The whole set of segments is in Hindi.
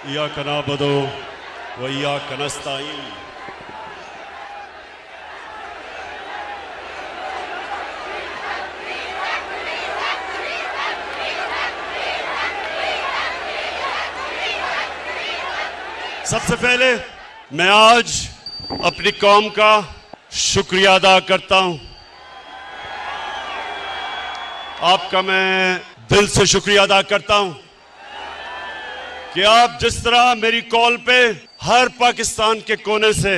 इय्याका नअबुदु व इय्याका नस्तईन। सबसे पहले मैं आज अपनी कौम का शुक्रिया अदा करता हूं। आपका मैं दिल से शुक्रिया अदा करता हूं कि आप जिस तरह मेरी कॉल पे हर पाकिस्तान के कोने से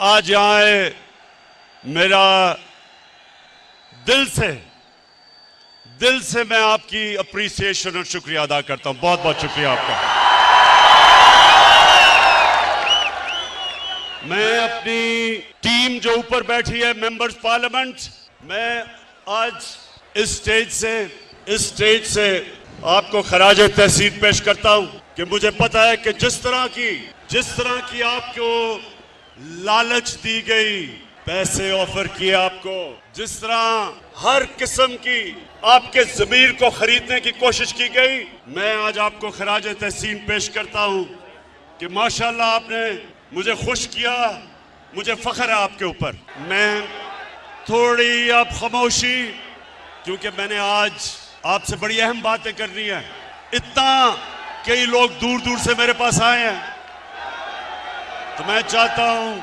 आज यहाँ आए, मेरा दिल से मैं आपकी अप्रिसिएशन और शुक्रिया अदा करता हूं। बहुत बहुत शुक्रिया आपका। मैं अपनी टीम जो ऊपर बैठी है, मेंबर्स पार्लियामेंट, मैं आज इस स्टेज से आपको खराज तहसीन पेश करता हूं कि मुझे पता है कि जिस तरह की आपको लालच दी गई, पैसे ऑफर किए आपको, जिस तरह हर किस्म की आपके ज़मीर को खरीदने की कोशिश की गई, मैं आज आपको खराज तहसीन पेश करता हूं कि माशाल्लाह आपने मुझे खुश किया। मुझे फख्र है आपके ऊपर। मैं थोड़ी अब खामोशी, क्योंकि मैंने आज आपसे बड़ी अहम बातें करनी है। इतना कई लोग दूर दूर से मेरे पास आए हैं, तो मैं चाहता हूं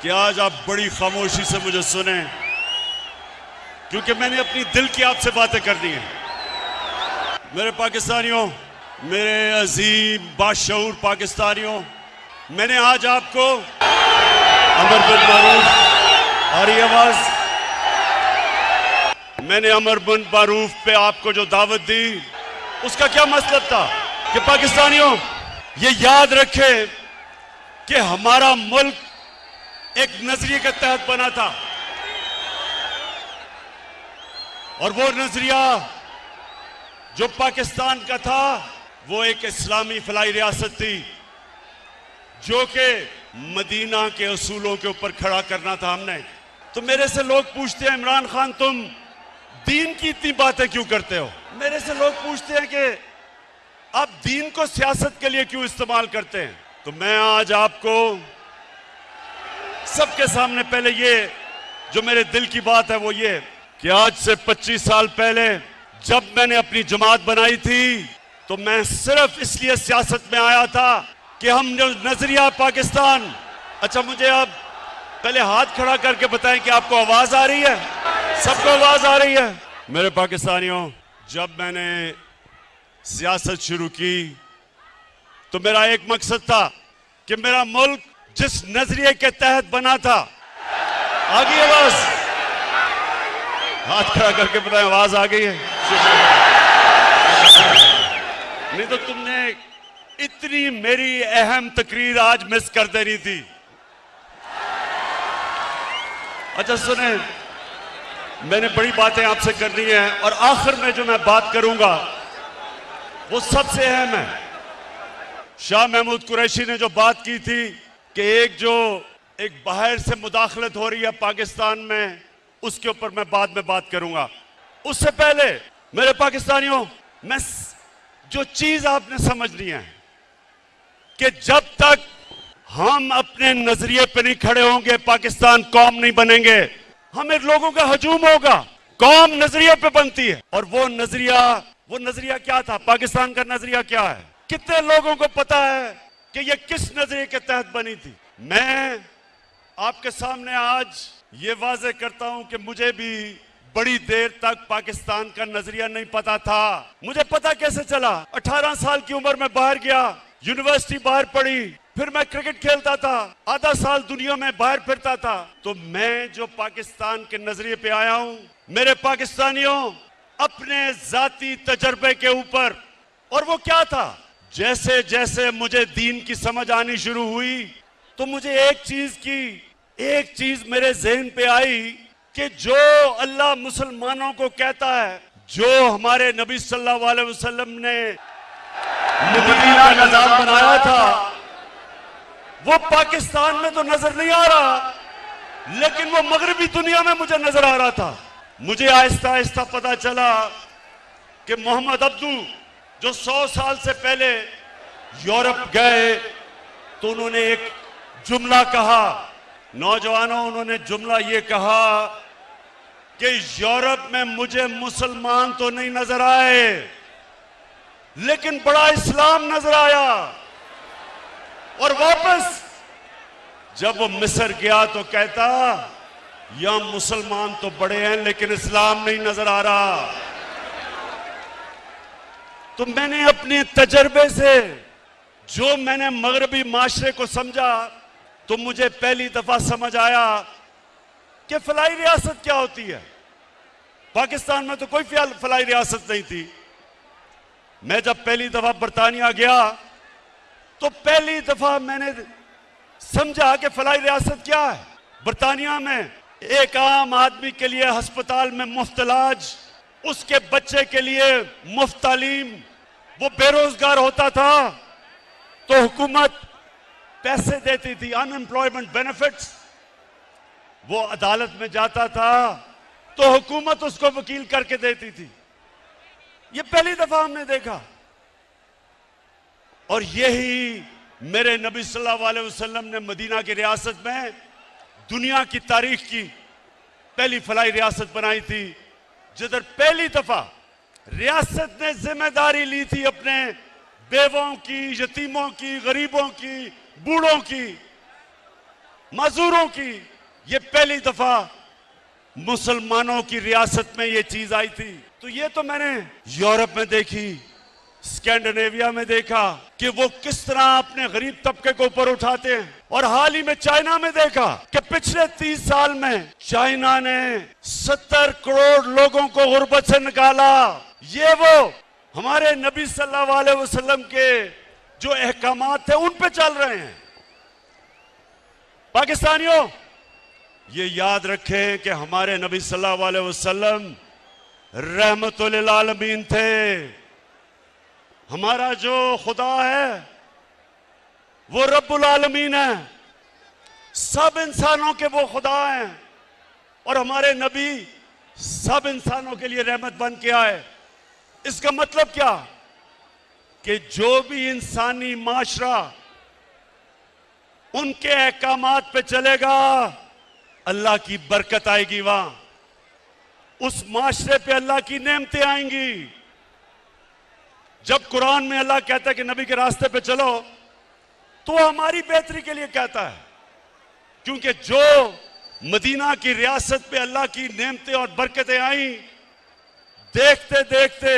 कि आज आप बड़ी खामोशी से मुझे सुने, क्योंकि मैंने अपनी दिल की आपसे बातें करनी है। मेरे पाकिस्तानियों, मेरे अजीम बाशऊर पाकिस्तानियों, मैंने आज आपको अमर बिन मारूफ, आ रही आवाज, मैंने अमर बिन मारूफ पे आपको जो दावत दी, उसका क्या मतलब था कि पाकिस्तानियों ये याद रखें कि हमारा मुल्क एक नजरिए के तहत बना था, और वो नजरिया जो पाकिस्तान का था वो एक इस्लामी फलाई रियासत थी, जो कि मदीना के असूलों के ऊपर खड़ा करना था हमने। तो मेरे से लोग पूछते हैं, इमरान खान तुम दीन की इतनी बातें क्यों करते हो? मेरे से लोग पूछते हैं कि आप दीन को सियासत के लिए क्यों इस्तेमाल करते हैं? तो मैं आज आपको सबके सामने पहले ये जो मेरे दिल की बात है वो ये कि आज से 25 साल पहले जब मैंने अपनी जमात बनाई थी, तो मैं सिर्फ इसलिए सियासत में आया था कि हम जो नजरिया पाकिस्तान। अच्छा, मुझे आप पहले हाथ खड़ा करके बताएं कि आपको आवाज आ रही है? सबको आवाज आ रही है? मेरे पाकिस्तानियों, जब मैंने सियासत शुरू की तो मेरा एक मकसद था कि मेरा मुल्क जिस नजरिए के तहत बना था, आ गई आवाज? हाथ खड़ा करके बताएं आवाज आ गई है? नहीं तो तुमने इतनी मेरी अहम तकरीर आज मिस कर देनी थी। अच्छा सुने, मैंने बड़ी बातें आपसे करनी है, और आखिर में जो मैं बात करूंगा वो सबसे अहम है। शाह महमूद कुरैशी ने जो बात की थी कि एक बाहर से मुदाखलत हो रही है पाकिस्तान में, उसके ऊपर मैं बाद में बात करूंगा। उससे पहले मेरे पाकिस्तानियों, मैं जो चीज आपने समझनी है कि जब तक हम अपने नजरिए पे नहीं खड़े होंगे, पाकिस्तान कौम नहीं बनेंगे। हमें लोगों का हजूम होगा। कौम नजरिए पे बनती है, और वो नजरिया क्या था? पाकिस्तान का नजरिया क्या है? कितने लोगों को पता है कि ये किस नजरिए के तहत बनी थी? मैं आपके सामने आज ये वाजे करता हूं कि मुझे भी बड़ी देर तक पाकिस्तान का नजरिया नहीं पता था। मुझे पता कैसे चला? 18 साल की उम्र में बाहर गया, यूनिवर्सिटी बाहर पढ़ी, फिर मैं क्रिकेट खेलता था, आधा साल दुनिया में बाहर फिरता था। तो मैं जो पाकिस्तान के नजरिए पे आया हूं, मेरे पाकिस्तानियों, अपने जाती तजर्बे के ऊपर। और वो क्या था? जैसे जैसे मुझे दीन की समझ आनी शुरू हुई, तो मुझे एक चीज मेरे ज़हन पे आई कि जो अल्लाह मुसलमानों को कहता है, जो हमारे नबी सल्लल्लाहु अलैहि वसल्लम ने मदीना का निजाम बनाया था, वो पाकिस्तान में तो नजर नहीं आ रहा, लेकिन वो मगरबी दुनिया में मुझे नजर आ रहा था। मुझे आहिस्ता आहिस्ता पता चला कि मोहम्मद अब्दू जो 100 साल से पहले यूरोप गए तो उन्होंने एक जुमला कहा, नौजवानों, उन्होंने जुमला ये कहा कि यूरोप में मुझे मुसलमान तो नहीं नजर आए, लेकिन बड़ा इस्लाम नजर आया। और वापस जब वो मिस्र गया तो कहता, यहां मुसलमान तो बड़े हैं लेकिन इस्लाम नहीं नजर आ रहा। तो मैंने अपने तजर्बे से जो मैंने मगरबी माशरे को समझा, तो मुझे पहली दफा समझ आया कि फलाई रियासत क्या होती है। पाकिस्तान में तो कोई फलाई रियासत नहीं थी। मैं जब पहली दफा बरतानिया गया तो पहली दफा मैंने समझा कि फलाई रियासत क्या है। बरतानिया में एक आम आदमी के लिए अस्पताल में मुफ्त इलाज, उसके बच्चे के लिए मुफ्त तालीम, वो बेरोजगार होता था तो हुकूमत पैसे देती थी, अनएम्प्लॉयमेंट बेनिफिट्स। वो अदालत में जाता था तो हुकूमत उसको वकील करके देती थी। ये पहली दफा हमने देखा। और यही मेरे नबी सल्लल्लाहु अलैहि वसल्लम ने मदीना की रियासत में दुनिया की तारीख की पहली फलाई रियासत बनाई थी, जिधर पहली दफा रियासत ने जिम्मेदारी ली थी अपने बेवों की, यतीमों की, गरीबों की, बूढ़ों की, मजदूरों की। ये पहली दफा मुसलमानों की रियासत में ये चीज आई थी। तो ये तो मैंने यूरोप में देखी, स्कैंडिनेविया में देखा कि वो किस तरह अपने गरीब तबके को ऊपर उठाते हैं। और हाल ही में चाइना में देखा कि पिछले 30 साल में चाइना ने 70 करोड़ लोगों को गुर्बत से निकाला। ये वो हमारे नबी सल्लल्लाहु अलैहि वसल्लम के जो अहकामात थे उन पे चल रहे हैं। पाकिस्तानियों, ये याद रखें कि हमारे नबी सल्लल्लाहु अलैहि वसल्लम रहमतुल आलमीन थे। हमारा जो खुदा है वो रब्बुल आलमीन है, सब इंसानों के वो खुदा हैं। और हमारे नबी सब इंसानों के लिए रहमत बन के आए। इसका मतलब क्या कि जो भी इंसानी माशरा उनके अहकामात पे चलेगा, अल्लाह की बरकत आएगी, वहां उस माशरे पे अल्लाह की नेमतें आएंगी। जब कुरान में अल्लाह कहता है कि नबी के रास्ते पे चलो, तो हमारी बेहतरी के लिए कहता है, क्योंकि जो मदीना की रियासत पे अल्लाह की नेमतें और बरकतें आई, देखते देखते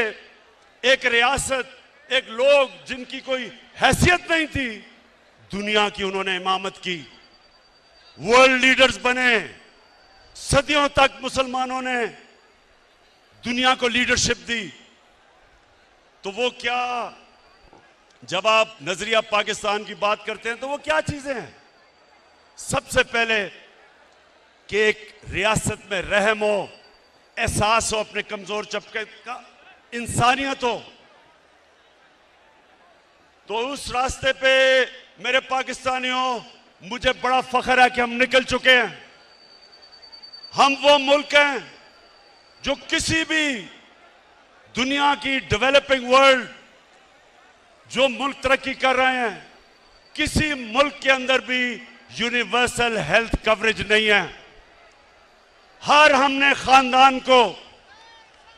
एक रियासत, एक लोग जिनकी कोई हैसियत नहीं थी, दुनिया की उन्होंने इमामत की, वर्ल्ड लीडर्स बने। सदियों तक मुसलमानों ने दुनिया को लीडरशिप दी। तो वो क्या, जब आप नजरिया पाकिस्तान की बात करते हैं तो वो क्या चीजें हैं? सबसे पहले कि एक रियासत में रहम हो, एहसास हो अपने कमजोर तबके का, इंसानियत हो। तो उस रास्ते पे मेरे पाकिस्तानियों, मुझे बड़ा फख्र है कि हम निकल चुके हैं। हम वो मुल्क हैं जो किसी भी दुनिया की डेवलपिंग वर्ल्ड, जो मुल्क तरक्की कर रहे हैं, किसी मुल्क के अंदर भी यूनिवर्सल हेल्थ कवरेज नहीं है। हर हमने खानदान को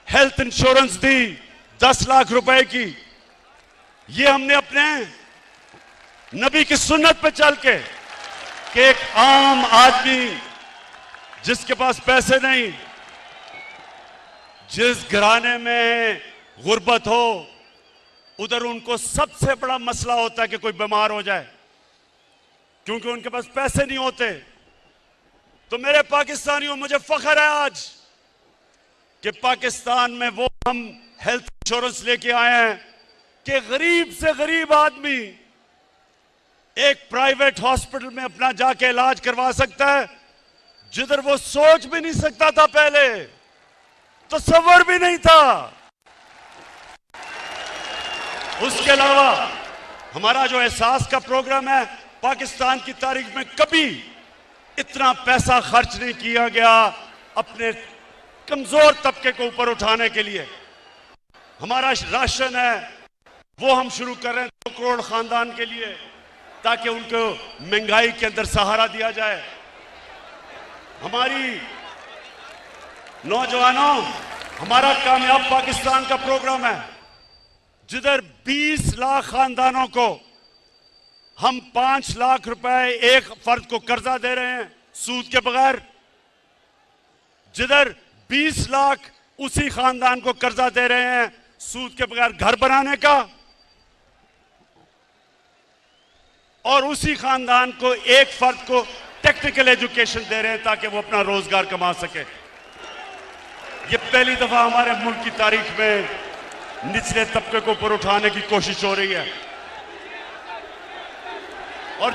हेल्थ इंश्योरेंस दी 10 लाख रुपए की। ये हमने अपने नबी की सुन्नत पे चल के, कि एक आम आदमी जिसके पास पैसे नहीं, जिस घराने में गुर्बत हो, उधर उनको सबसे बड़ा मसला होता है कि कोई बीमार हो जाए, क्योंकि उनके पास पैसे नहीं होते। तो मेरे पाकिस्तानियों, मुझे फख्र है आज कि पाकिस्तान में वो हम हेल्थ इंश्योरेंस लेके आए हैं कि गरीब से गरीब आदमी एक प्राइवेट हॉस्पिटल में अपना जाके इलाज करवा सकता है, जिधर वो सोच भी नहीं सकता था, पहले तसव्वुर भी नहीं था। उसके अलावा हमारा जो एहसास का प्रोग्राम है, पाकिस्तान की तारीख में कभी इतना पैसा खर्च नहीं किया गया अपने कमजोर तबके को ऊपर उठाने के लिए। हमारा राशन है, वो हम शुरू कर रहे हैं 2 करोड़ खानदान के लिए, ताकि उनको महंगाई के अंदर सहारा दिया जाए। हमारी नौजवानों, हमारा कामयाब पाकिस्तान का प्रोग्राम है, जिधर 20 लाख खानदानों को हम 5 लाख रुपए एक फर्द को कर्जा दे रहे हैं सूद के बगैर, जिधर 20 लाख उसी खानदान को कर्जा दे रहे हैं सूद के बगैर घर बनाने का, और उसी खानदान को एक फर्द को टेक्निकल एजुकेशन दे रहे हैं ताकि वो अपना रोजगार कमा सके। ये पहली दफा हमारे मुल्क की तारीख में निचले तबके को ऊपर उठाने की कोशिश हो रही है। और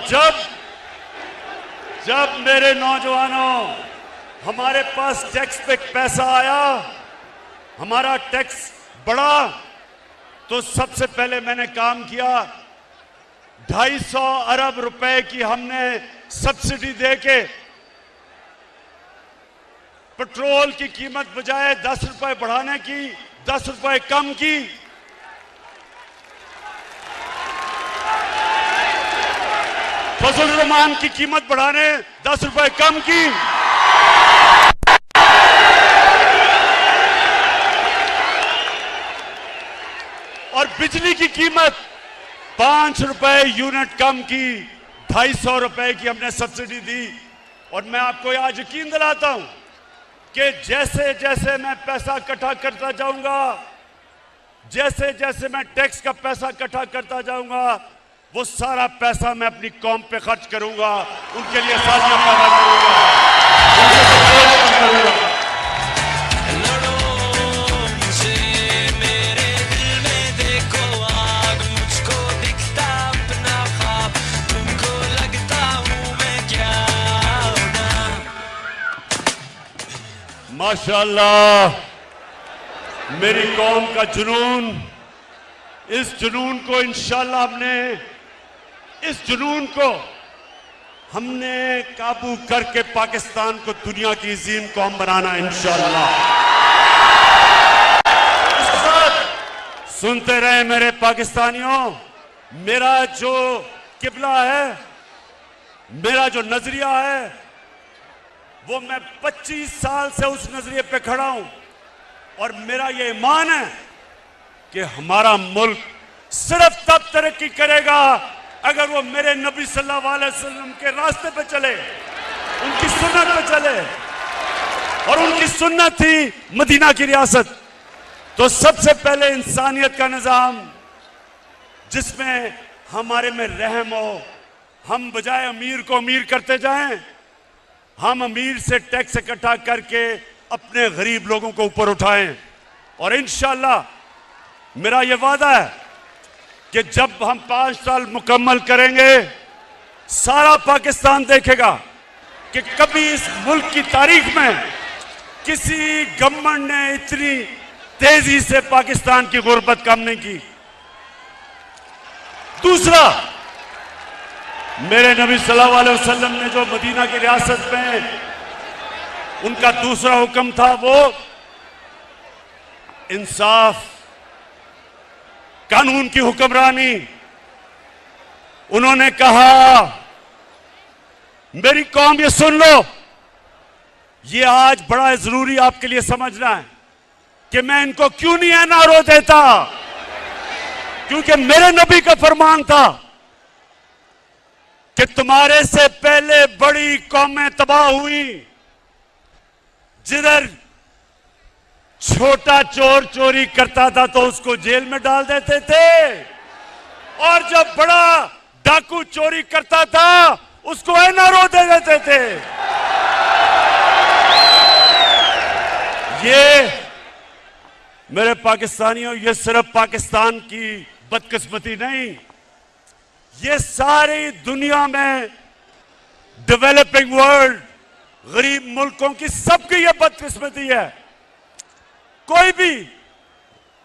जब मेरे नौजवानों, हमारे पास टैक्स पे पैसा आया, हमारा टैक्स बढ़ा, तो सबसे पहले मैंने काम किया, 250 अरब रुपए की हमने सब्सिडी देके पेट्रोल की कीमत बजाय 10 रुपए बढ़ाने की 10 रुपए कम की। फजल रहमान की कीमत बढ़ाने 10 रुपए कम की। और बिजली की कीमत 5 रुपए यूनिट कम की, 250 रुपए की हमने सब्सिडी दी। और मैं आपको आज यकीन दिलाता हूं कि जैसे जैसे मैं पैसा इकट्ठा करता जाऊंगा, जैसे जैसे मैं टैक्स का पैसा इकट्ठा करता जाऊंगा, वो सारा पैसा मैं अपनी कौम पे खर्च करूंगा, उनके लिए साजियां पैदा करूंगा, उनके सपोर्ट करूंगा। माशाअल्लाह, मेरी कौम का जुनून, इस जुनून को इंशाअल्लाह हमने काबू करके पाकिस्तान को दुनिया की अजीम कौम बनाना इंशाअल्लाह। इसके साथ सुनते रहे मेरे पाकिस्तानियों, मेरा जो किबला है, मेरा जो नजरिया है, वो मैं 25 साल से उस नजरिए पे खड़ा हूं। और मेरा ये ईमान है कि हमारा मुल्क सिर्फ तब तरक्की करेगा अगर वो मेरे नबी सल्लल्लाहु अलैहि वसल्लम के रास्ते पे चले, उनकी सुन्नत पे चले। और उनकी सुन्नत थी मदीना की रियासत। तो सबसे पहले इंसानियत का निजाम, जिसमें हमारे में रहम हो, हम बजाय अमीर को अमीर करते जाएं, हम अमीर से टैक्स इकट्ठा करके अपने गरीब लोगों को ऊपर उठाएं। और इंशाअल्लाह मेरा यह वादा है कि जब हम 5 साल मुकम्मल करेंगे, सारा पाकिस्तान देखेगा कि कभी इस मुल्क की तारीख में किसी गवर्नमेंट ने इतनी तेजी से पाकिस्तान की गुर्बत कम नहीं की। दूसरा, मेरे नबी सल्लल्लाहु अलैहि वसल्लम ने जो मदीना की रियासत में उनका दूसरा हुक्म था, वो इंसाफ, कानून की हुक्मरानी। उन्होंने कहा, मेरी कौम ये सुन लो, ये आज बड़ा जरूरी आपके लिए समझना है कि मैं इनको क्यों नहीं एनआरओ देता, क्योंकि मेरे नबी का फरमान था कि तुम्हारे से पहले बड़ी कौमें तबाह हुई, जिधर छोटा चोर चोरी करता था तो उसको जेल में डाल देते थे, और जब बड़ा डाकू चोरी करता था उसको एनआरओ दे देते थे। ये मेरे पाकिस्तानियों, ये सिर्फ पाकिस्तान की बदकिस्मती नहीं, ये सारी दुनिया में डेवलपिंग वर्ल्ड, गरीब मुल्कों की सबकी ये बदकिस्मती है। कोई भी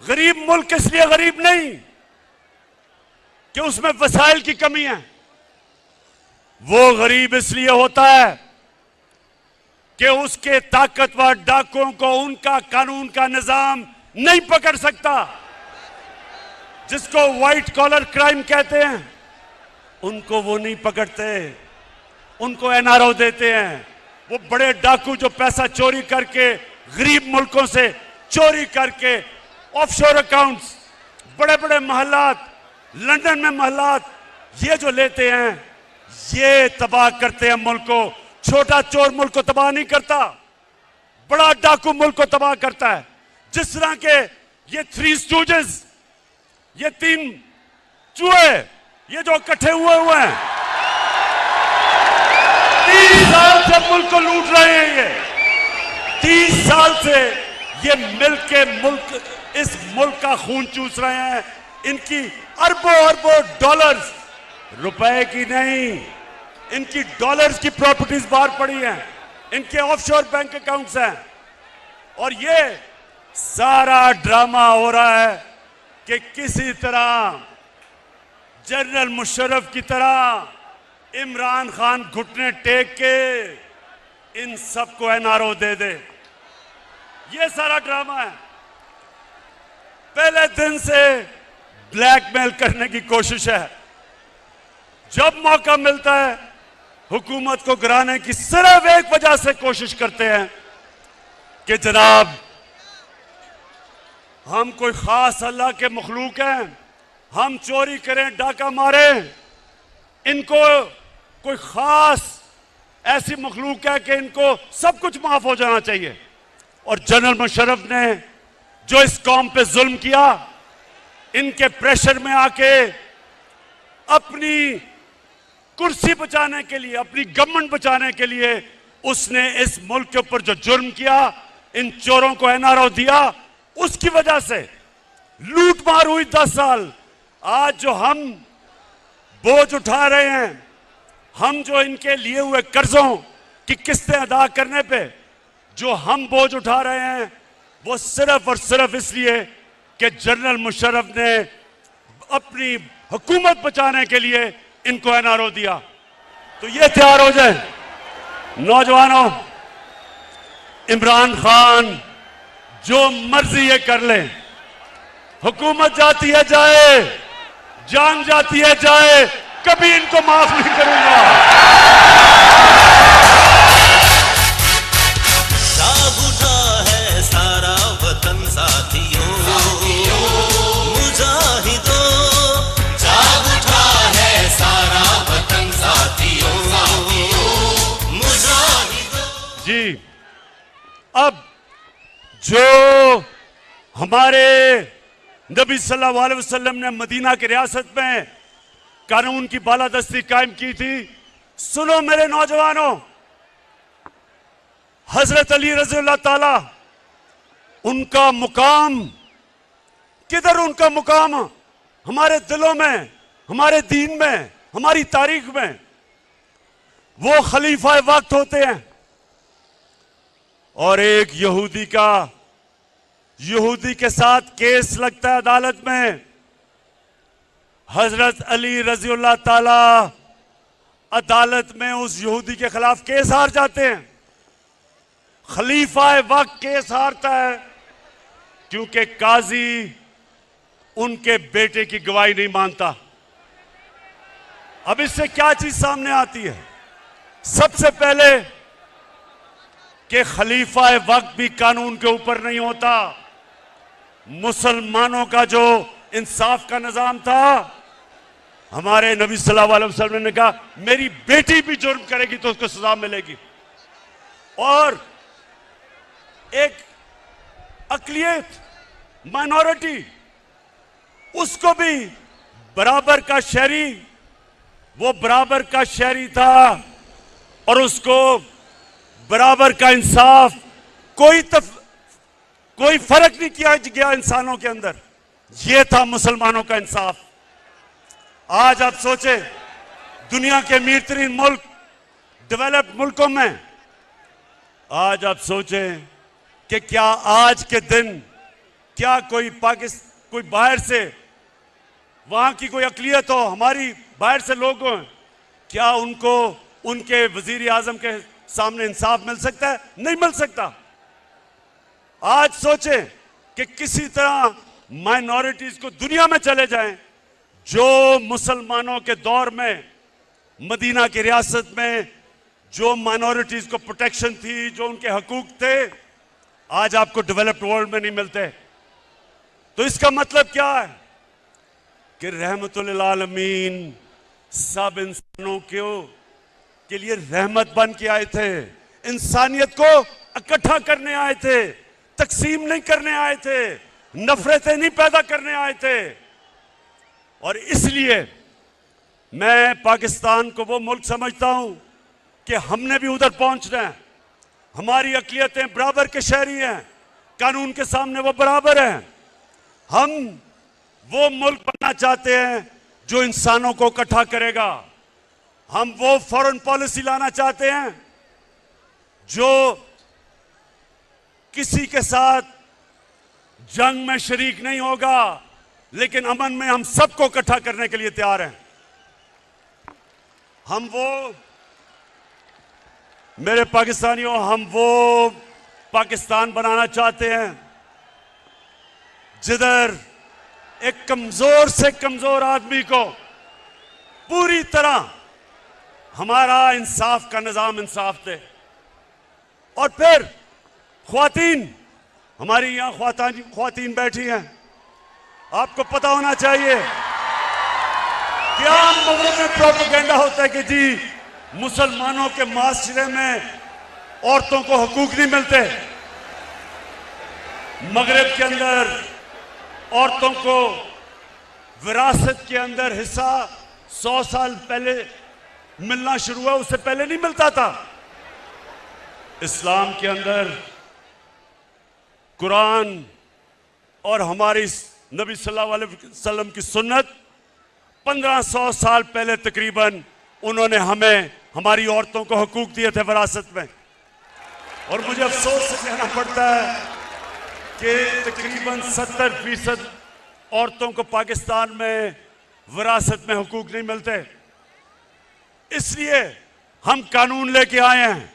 गरीब मुल्क इसलिए गरीब नहीं कि उसमें वसाइल की कमी है, वो गरीब इसलिए होता है कि उसके ताकतवर डाकुओं को उनका कानून का निजाम नहीं पकड़ सकता। जिसको व्हाइट कॉलर क्राइम कहते हैं, उनको वो नहीं पकड़ते, उनको एनआरओ देते हैं। वो बड़े डाकू जो पैसा चोरी करके गरीब मुल्कों से चोरी करके ऑफशोर अकाउंट्स, बड़े बड़े महलात, लंदन में महलात ये जो लेते हैं, ये तबाह करते हैं मुल्क को। छोटा चोर मुल्क को तबाह नहीं करता, बड़ा डाकू मुल्क को तबाह करता है। जिस तरह के ये थ्री स्टूजेस, ये तीन चूहे, ये जो इकट्ठे हुए हैं, 30 साल से मुल्क को लूट रहे हैं। ये 30 साल से ये इस मुल्क का खून चूस रहे हैं। इनकी अरबों अरबों डॉलर्स, रुपए की नहीं, इनकी डॉलर्स की प्रॉपर्टीज बाहर पड़ी हैं, इनके ऑफशोर बैंक अकाउंट्स हैं। और ये सारा ड्रामा हो रहा है कि किसी तरह जनरल मुशर्रफ की तरह इमरान खान घुटने टेक के इन सबको एनआरओ दे दे। ये सारा ड्रामा है। पहले दिन से ब्लैकमेल करने की कोशिश है। जब मौका मिलता है हुकूमत को गिराने की सिर्फ एक वजह से कोशिश करते हैं कि जनाब हम कोई खास अल्लाह के मखलूक हैं, हम चोरी करें, डाका मारें, इनको कोई खास ऐसी मखलूक है कि इनको सब कुछ माफ हो जाना चाहिए। और जनरल मुशर्रफ ने जो इस कौम पे जुल्म किया, इनके प्रेशर में आके अपनी कुर्सी बचाने के लिए, अपनी गवर्नमेंट बचाने के लिए उसने इस मुल्क के ऊपर जो जुर्म किया, इन चोरों को एनआरओ दिया, उसकी वजह से लूट मार हुई 10 साल। आज जो हम बोझ उठा रहे हैं, हम जो इनके लिए हुए कर्जों की किस्तें अदा करने पे जो हम बोझ उठा रहे हैं, वो सिर्फ और सिर्फ इसलिए कि जनरल मुशर्रफ ने अपनी हुकूमत बचाने के लिए इनको एनआरओ दिया। तो ये तैयार हो जाए नौजवानों, इमरान खान जो मर्जी ये कर ले, हुकूमत जाती है जाए, जान जाती है जाए, कभी इनको माफ नहीं करूंगा। जाग उठा है सारा वतन साथियों, मुजाहिदों, जाग उठा है सारा वतन साथियों, मुजाहिदों। जी, अब जो हमारे नबी सल्लल्लाहु अलैहि वसल्लम ने मदीना की रियासत में कानून की बालादस्ती कायम की थी, सुनो मेरे नौजवानों, हजरत अली रज़ियल्लाहु ताला, उनका मुकाम किधर? उनका मुकाम हमारे दिलों में, हमारे दीन में, हमारी तारीख में। वो खलीफा वक्त होते हैं। और एक यहूदी के साथ केस लगता है अदालत में। हजरत अली रज़ियल्लाहु ताला अदालत में उस यहूदी के खिलाफ केस हार जाते हैं। खलीफा वक्त केस हारता है क्योंकि काजी उनके बेटे की गवाही नहीं मानता। अब इससे क्या चीज सामने आती है? सबसे पहले कि खलीफा वक्त भी कानून के ऊपर नहीं होता। मुसलमानों का जो इंसाफ का निजाम था, हमारे नबी सल्लल्लाहु अलैहि वसल्लम ने कहा मेरी बेटी भी जुर्म करेगी तो उसको सजा मिलेगी। और एक अकलियत, माइनॉरिटी, उसको भी बराबर का शहरी, वो बराबर का शहरी था और उसको बराबर का इंसाफ, कोई फर्क नहीं किया गया इंसानों के अंदर। यह था मुसलमानों का इंसाफ। आज आप सोचे दुनिया के अमीर तरीन मुल्क, डेवलप्ड मुल्कों में, आज आप सोचें कि क्या आज के दिन क्या कोई बाहर से, वहां की कोई अकलियत हो, हमारी बाहर से लोग हों, क्या उनको उनके वजीर आजम के सामने इंसाफ मिल सकता है? नहीं मिल सकता। आज सोचें कि किसी तरह माइनॉरिटीज को दुनिया में चले जाएं, जो मुसलमानों के दौर में मदीना की रियासत में जो माइनॉरिटीज को प्रोटेक्शन थी, जो उनके हकूक थे, आज आपको डेवलप्ड वर्ल्ड में नहीं मिलते। तो इसका मतलब क्या है कि रहमतुल आलमीन सब इंसानों के लिए रहमत बन के आए थे, इंसानियत को इकट्ठा करने आए थे, तकसीम नहीं करने आए थे, नफरतें नहीं पैदा करने आए थे। और इसलिए मैं पाकिस्तान को वो मुल्क समझता हूं कि हमने भी उधर पहुंचना है। हमारी अक़लियतें बराबर के शहरी हैं, कानून के सामने वो बराबर हैं। हम वो मुल्क बनना चाहते हैं जो इंसानों को इकट्ठा करेगा। हम वो फॉरेन पॉलिसी लाना चाहते हैं जो किसी के साथ जंग में शरीक नहीं होगा, लेकिन अमन में हम सबको इकट्ठा करने के लिए तैयार हैं। हम वो, मेरे पाकिस्तानियों, हम वो पाकिस्तान बनाना चाहते हैं जिधर एक कमजोर से कमजोर आदमी को पूरी तरह हमारा इंसाफ का निजाम इंसाफ दे। और फिर ख्वातीन, हमारी यहां ख्वातीन बैठी हैं, आपको पता होना चाहिए क्या मगरब में प्रोपेगेंडा होता है कि जी मुसलमानों के माशरे में औरतों को हकूक नहीं मिलते। मगरब के अंदर औरतों को विरासत के अंदर हिस्सा 100 साल पहले मिलना शुरू हुआ, उससे पहले नहीं मिलता था। इस्लाम के अंदर कुरान और हमारी नबी सल्लल्लाहु अलैहि वसल्लम की सुन्नत 1500 साल पहले तकरीबन उन्होंने हमें, हमारी औरतों को हकूक दिए थे विरासत में। और मुझे अफसोस से कहना पड़ता है कि तकरीबन 70% औरतों को पाकिस्तान में विरासत में हकूक नहीं मिलते। इसलिए हम कानून लेके आए हैं,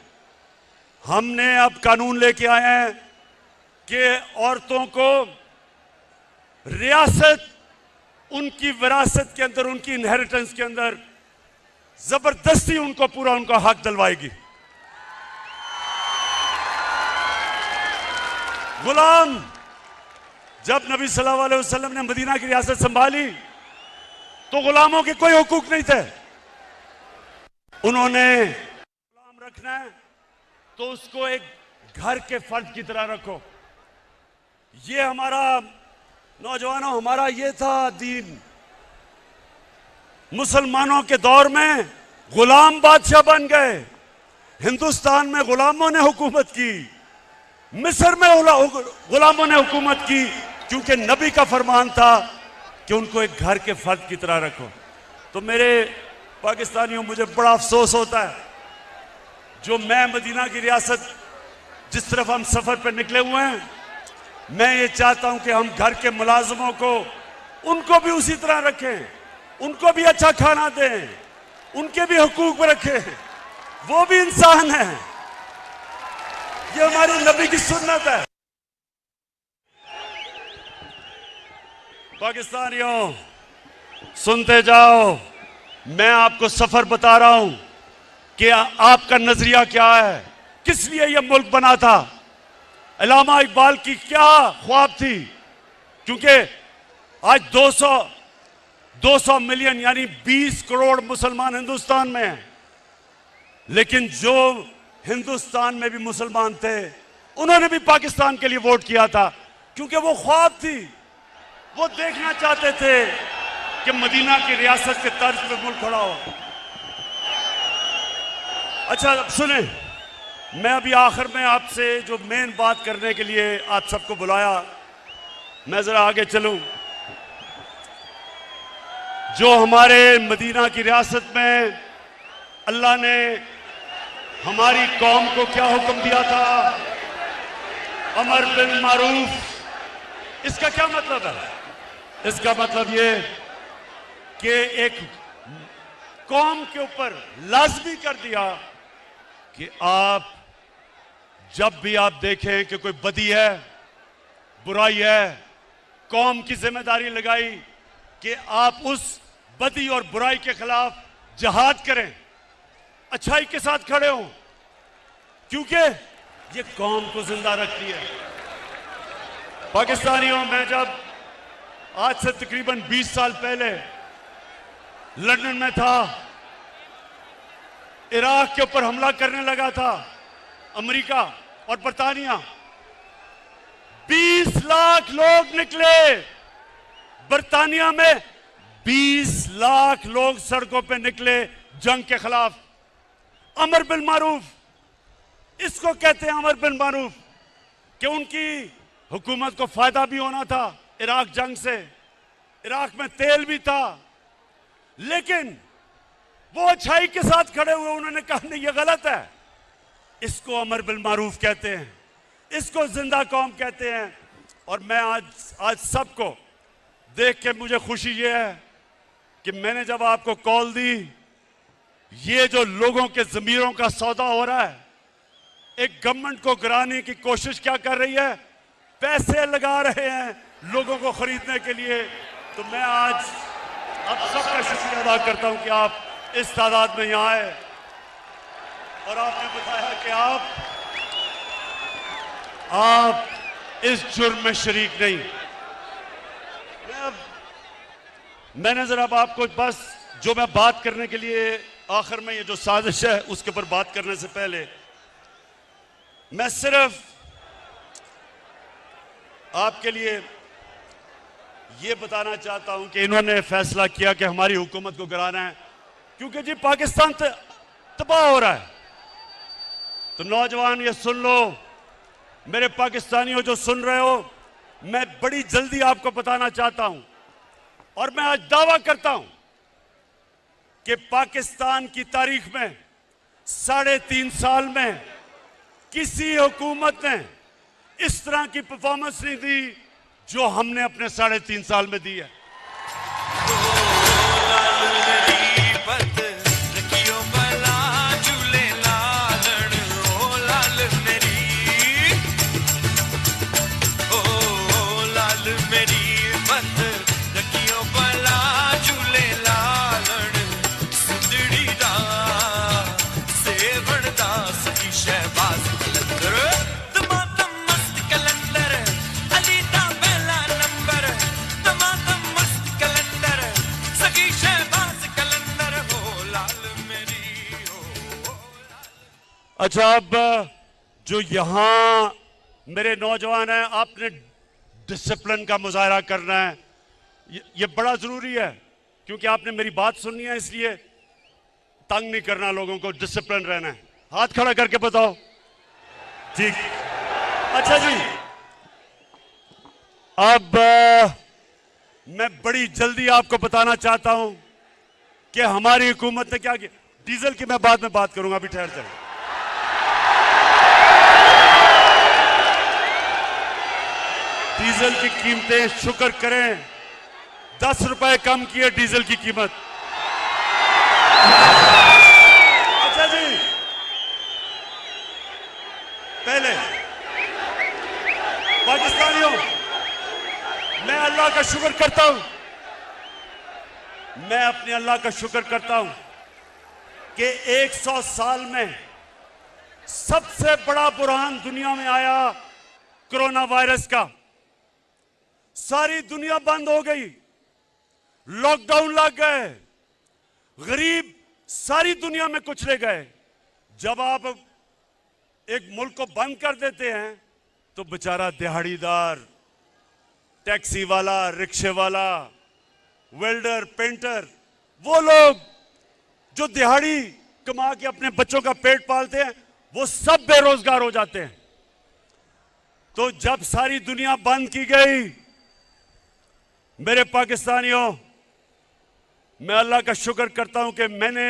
हमने अब कानून लेके आए हैं कि औरतों को रियासत, उनकी विरासत के अंदर, उनकी इनहेरिटेंस के अंदर जबरदस्ती उनको पूरा उनका हक दिलवाएगी। गुलाम, जब नबी सल्लल्लाहु अलैहि वसल्लम ने मदीना की रियासत संभाली तो गुलामों के कोई हुकूक नहीं थे। उन्होंने गुलाम रखना है तो उसको एक घर के फर्द की तरह रखो। ये हमारा, नौजवानों, हमारा ये था दीन। मुसलमानों के दौर में गुलाम बादशाह बन गए, हिंदुस्तान में गुलामों ने हुकूमत की, मिस्र में गुलामों ने हुकूमत की, क्योंकि नबी का फरमान था कि उनको एक घर के फर्द की तरह रखो। तो मेरे पाकिस्तानियों, मुझे बड़ा अफसोस होता है जो मैं मदीना की रियासत जिस तरफ हम सफर पर निकले हुए हैं, मैं ये चाहता हूं कि हम घर के मुलाजमों को, उनको भी उसी तरह रखें, उनको भी अच्छा खाना दें, उनके भी हुकूक रखें, वो भी इंसान है। ये हमारी नबी की सुन्नत है। पाकिस्तानियों, सुनते जाओ, मैं आपको सफर बता रहा हूं कि आपका नजरिया क्या है, किस लिए यह मुल्क बना था, अल्लामा इकबाल की क्या ख्वाब थी। क्योंकि आज 200 मिलियन यानी 20 करोड़ मुसलमान हिंदुस्तान में हैं, लेकिन जो हिंदुस्तान में भी मुसलमान थे उन्होंने भी पाकिस्तान के लिए वोट किया था, क्योंकि वो ख्वाब थी, वो देखना चाहते थे कि मदीना की रियासत के तर्ज पे मुल्क खड़ा हो। अच्छा, अब सुने, मैं अभी आखिर में आपसे जो मेन बात करने के लिए आप सबको बुलाया, मैं जरा आगे चलूं। जो हमारे मदीना की रियासत में अल्लाह ने हमारी कौम को क्या हुक्म दिया था, अमर बिल मारूफ, इसका क्या मतलब है? इसका मतलब ये कि एक कौम के ऊपर लाजमी कर दिया कि आप जब भी आप देखें कि कोई बदी है, बुराई है, कौम की जिम्मेदारी लगाई कि आप उस बदी और बुराई के खिलाफ जिहाद करें, अच्छाई के साथ खड़े हों, क्योंकि ये कौम को जिंदा रखती है। पाकिस्तानियों, मैं जब आज से तकरीबन 20 साल पहले लंदन में था, इराक के ऊपर हमला करने लगा था अमेरिका और बरतानिया, 20 लाख लोग निकले। बरतानिया में 20 लाख लोग सड़कों पे निकले जंग के खिलाफ। अमर बिल मारूफ, इसको कहते हैं अमर बिल मारूफ, कि उनकी हुकूमत को फायदा भी होना था इराक जंग से, इराक में तेल भी था, लेकिन वो अच्छाई के साथ खड़े हुए। उन्होंने कहा नहीं, ये गलत है। इसको अमर बिल मारूफ कहते हैं, इसको जिंदा कौम कहते हैं। और मैं आज सबको देख के मुझे खुशी ये है कि मैंने जब आपको कॉल दी, ये जो लोगों के ज़मीरों का सौदा हो रहा है, एक गवर्नमेंट को गिराने की कोशिश क्या कर रही है, पैसे लगा रहे हैं लोगों को खरीदने के लिए। तो मैं आज आप सबका शुक्रिया अदा करता हूं कि आप इस तादाद में यहां आए और आपने बताया कि आप इस जुर्म में शरीक नहीं। मैंने जरा आपको बस जो मैं बात करने के लिए आखिर में, ये जो साजिश है उसके ऊपर बात करने से पहले मैं सिर्फ आपके लिए ये बताना चाहता हूं कि इन्होंने फैसला किया कि हमारी हुकूमत को गिराना है, क्योंकि जी पाकिस्तान तबाह हो रहा है। तो नौजवान ये सुन लो, मेरे पाकिस्तानियों जो सुन रहे हो, मैं बड़ी जल्दी आपको बताना चाहता हूं और मैं आज दावा करता हूं कि पाकिस्तान की तारीख में 3.5 साल में किसी हुकूमत ने इस तरह की परफॉर्मेंस नहीं दी जो हमने अपने 3.5 साल में दी है। अच्छा, अब जो यहां मेरे नौजवान हैं, आपने डिसिप्लिन का मुजाहरा करना है, ये बड़ा जरूरी है, क्योंकि आपने मेरी बात सुननी है, इसलिए तंग नहीं करना लोगों को, डिसिप्लिन रहना है। हाथ खड़ा करके बताओ। ठीक, अच्छा जी, अब मैं बड़ी जल्दी आपको बताना चाहता हूं कि हमारी हुकूमत ने क्या किया। डीजल की मैं बाद में बात करूंगा, अभी ठहर जाए। डीजल की कीमतें, शुक्र करें, 10 रुपए कम की है डीजल की कीमत। अच्छा जी, पहले पाकिस्तानियों, मैं अल्लाह का शुक्र करता हूं, मैं अपने अल्लाह का शुक्र करता हूं कि 100 साल में सबसे बड़ा बुरहान दुनिया में आया कोरोना वायरस का। सारी दुनिया बंद हो गई, लॉकडाउन लग गए, गरीब सारी दुनिया में कुचले गए। जब आप एक मुल्क को बंद कर देते हैं तो बेचारा दिहाड़ीदार, टैक्सी वाला, रिक्शे वाला, वेल्डर, पेंटर, वो लोग जो दिहाड़ी कमा के अपने बच्चों का पेट पालते हैं, वो सब बेरोजगार हो जाते हैं। तो जब सारी दुनिया बंद की गई, मेरे पाकिस्तानियों, मैं अल्लाह का शुक्र करता हूं कि मैंने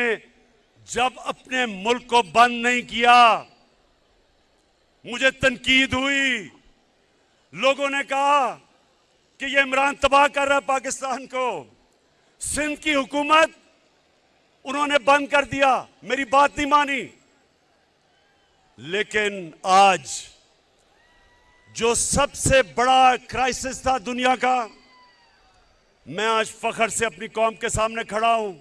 जब अपने मुल्क को बंद नहीं किया, मुझे तनकीद हुई, लोगों ने कहा कि ये इमरान तबाह कर रहा है पाकिस्तान को। सिंध की हुकूमत उन्होंने बंद कर दिया, मेरी बात नहीं मानी। लेकिन आज जो सबसे बड़ा क्राइसिस था दुनिया का, मैं आज फख्र से अपनी कौम के सामने खड़ा हूं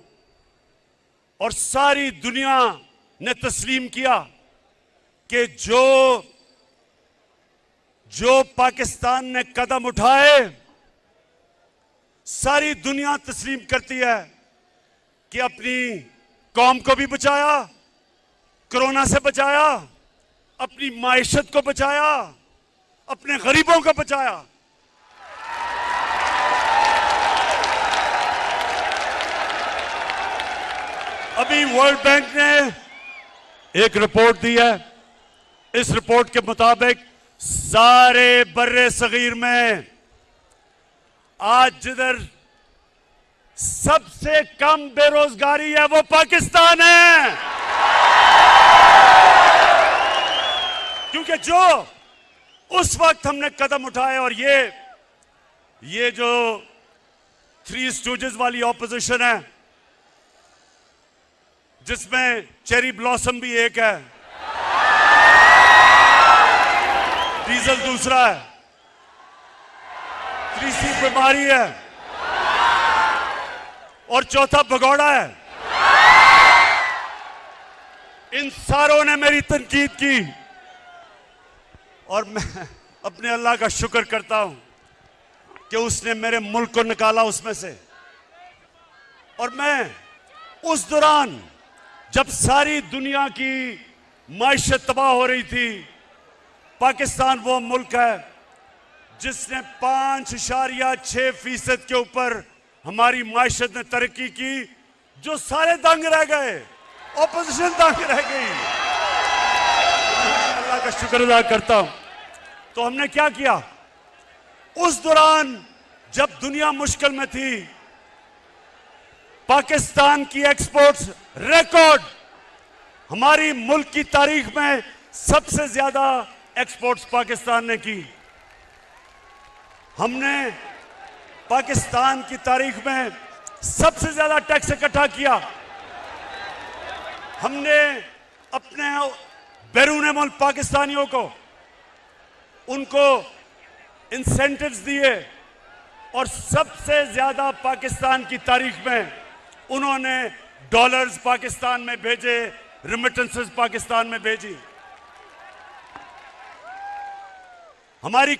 और सारी दुनिया ने तस्लीम किया कि जो पाकिस्तान ने कदम उठाए, सारी दुनिया तस्लीम करती है कि अपनी कौम को भी बचाया, कोरोना से बचाया, अपनी माइशत को बचाया, अपने गरीबों को बचाया। अभी वर्ल्ड बैंक ने एक रिपोर्ट दी है। इस रिपोर्ट के मुताबिक सारे बर्रे सगीर में आज जिधर सबसे कम बेरोजगारी है वो पाकिस्तान है। क्योंकि जो उस वक्त हमने कदम उठाए, और ये जो थ्री स्टूजेस वाली ऑपोजिशन है, जिसमें चेरी ब्लॉसम भी एक है, डीजल दूसरा है, तीसरी बीमारी है और चौथा भगौड़ा है, इन सारों ने मेरी तनकीद की और मैं अपने अल्लाह का शुक्र करता हूं कि उसने मेरे मुल्क को निकाला उसमें से। और मैं उस दौरान जब सारी दुनिया की माइशत तबाह हो रही थी, पाकिस्तान वो मुल्क है जिसने 5.6% के ऊपर हमारी माइशत ने तरक्की की, जो सारे दंग रह गए, ऑपोजिशन दंग रह गई। अल्लाह का शुक्र अदा करता हूं। तो हमने क्या किया उस दौरान जब दुनिया मुश्किल में थी? पाकिस्तान की एक्सपोर्ट्स रिकॉर्ड, हमारी मुल्क की तारीख में सबसे ज्यादा एक्सपोर्ट्स पाकिस्तान ने की। हमने पाकिस्तान की तारीख में सबसे ज्यादा टैक्स इकट्ठा किया। हमने अपने बैरून मुल्क पाकिस्तानियों को उनको इंसेंटिव्स दिए और सबसे ज्यादा पाकिस्तान की तारीख में उन्होंने डॉलर्स पाकिस्तान में भेजे, रिमिटेंसेस पाकिस्तान में भेजी। हमारी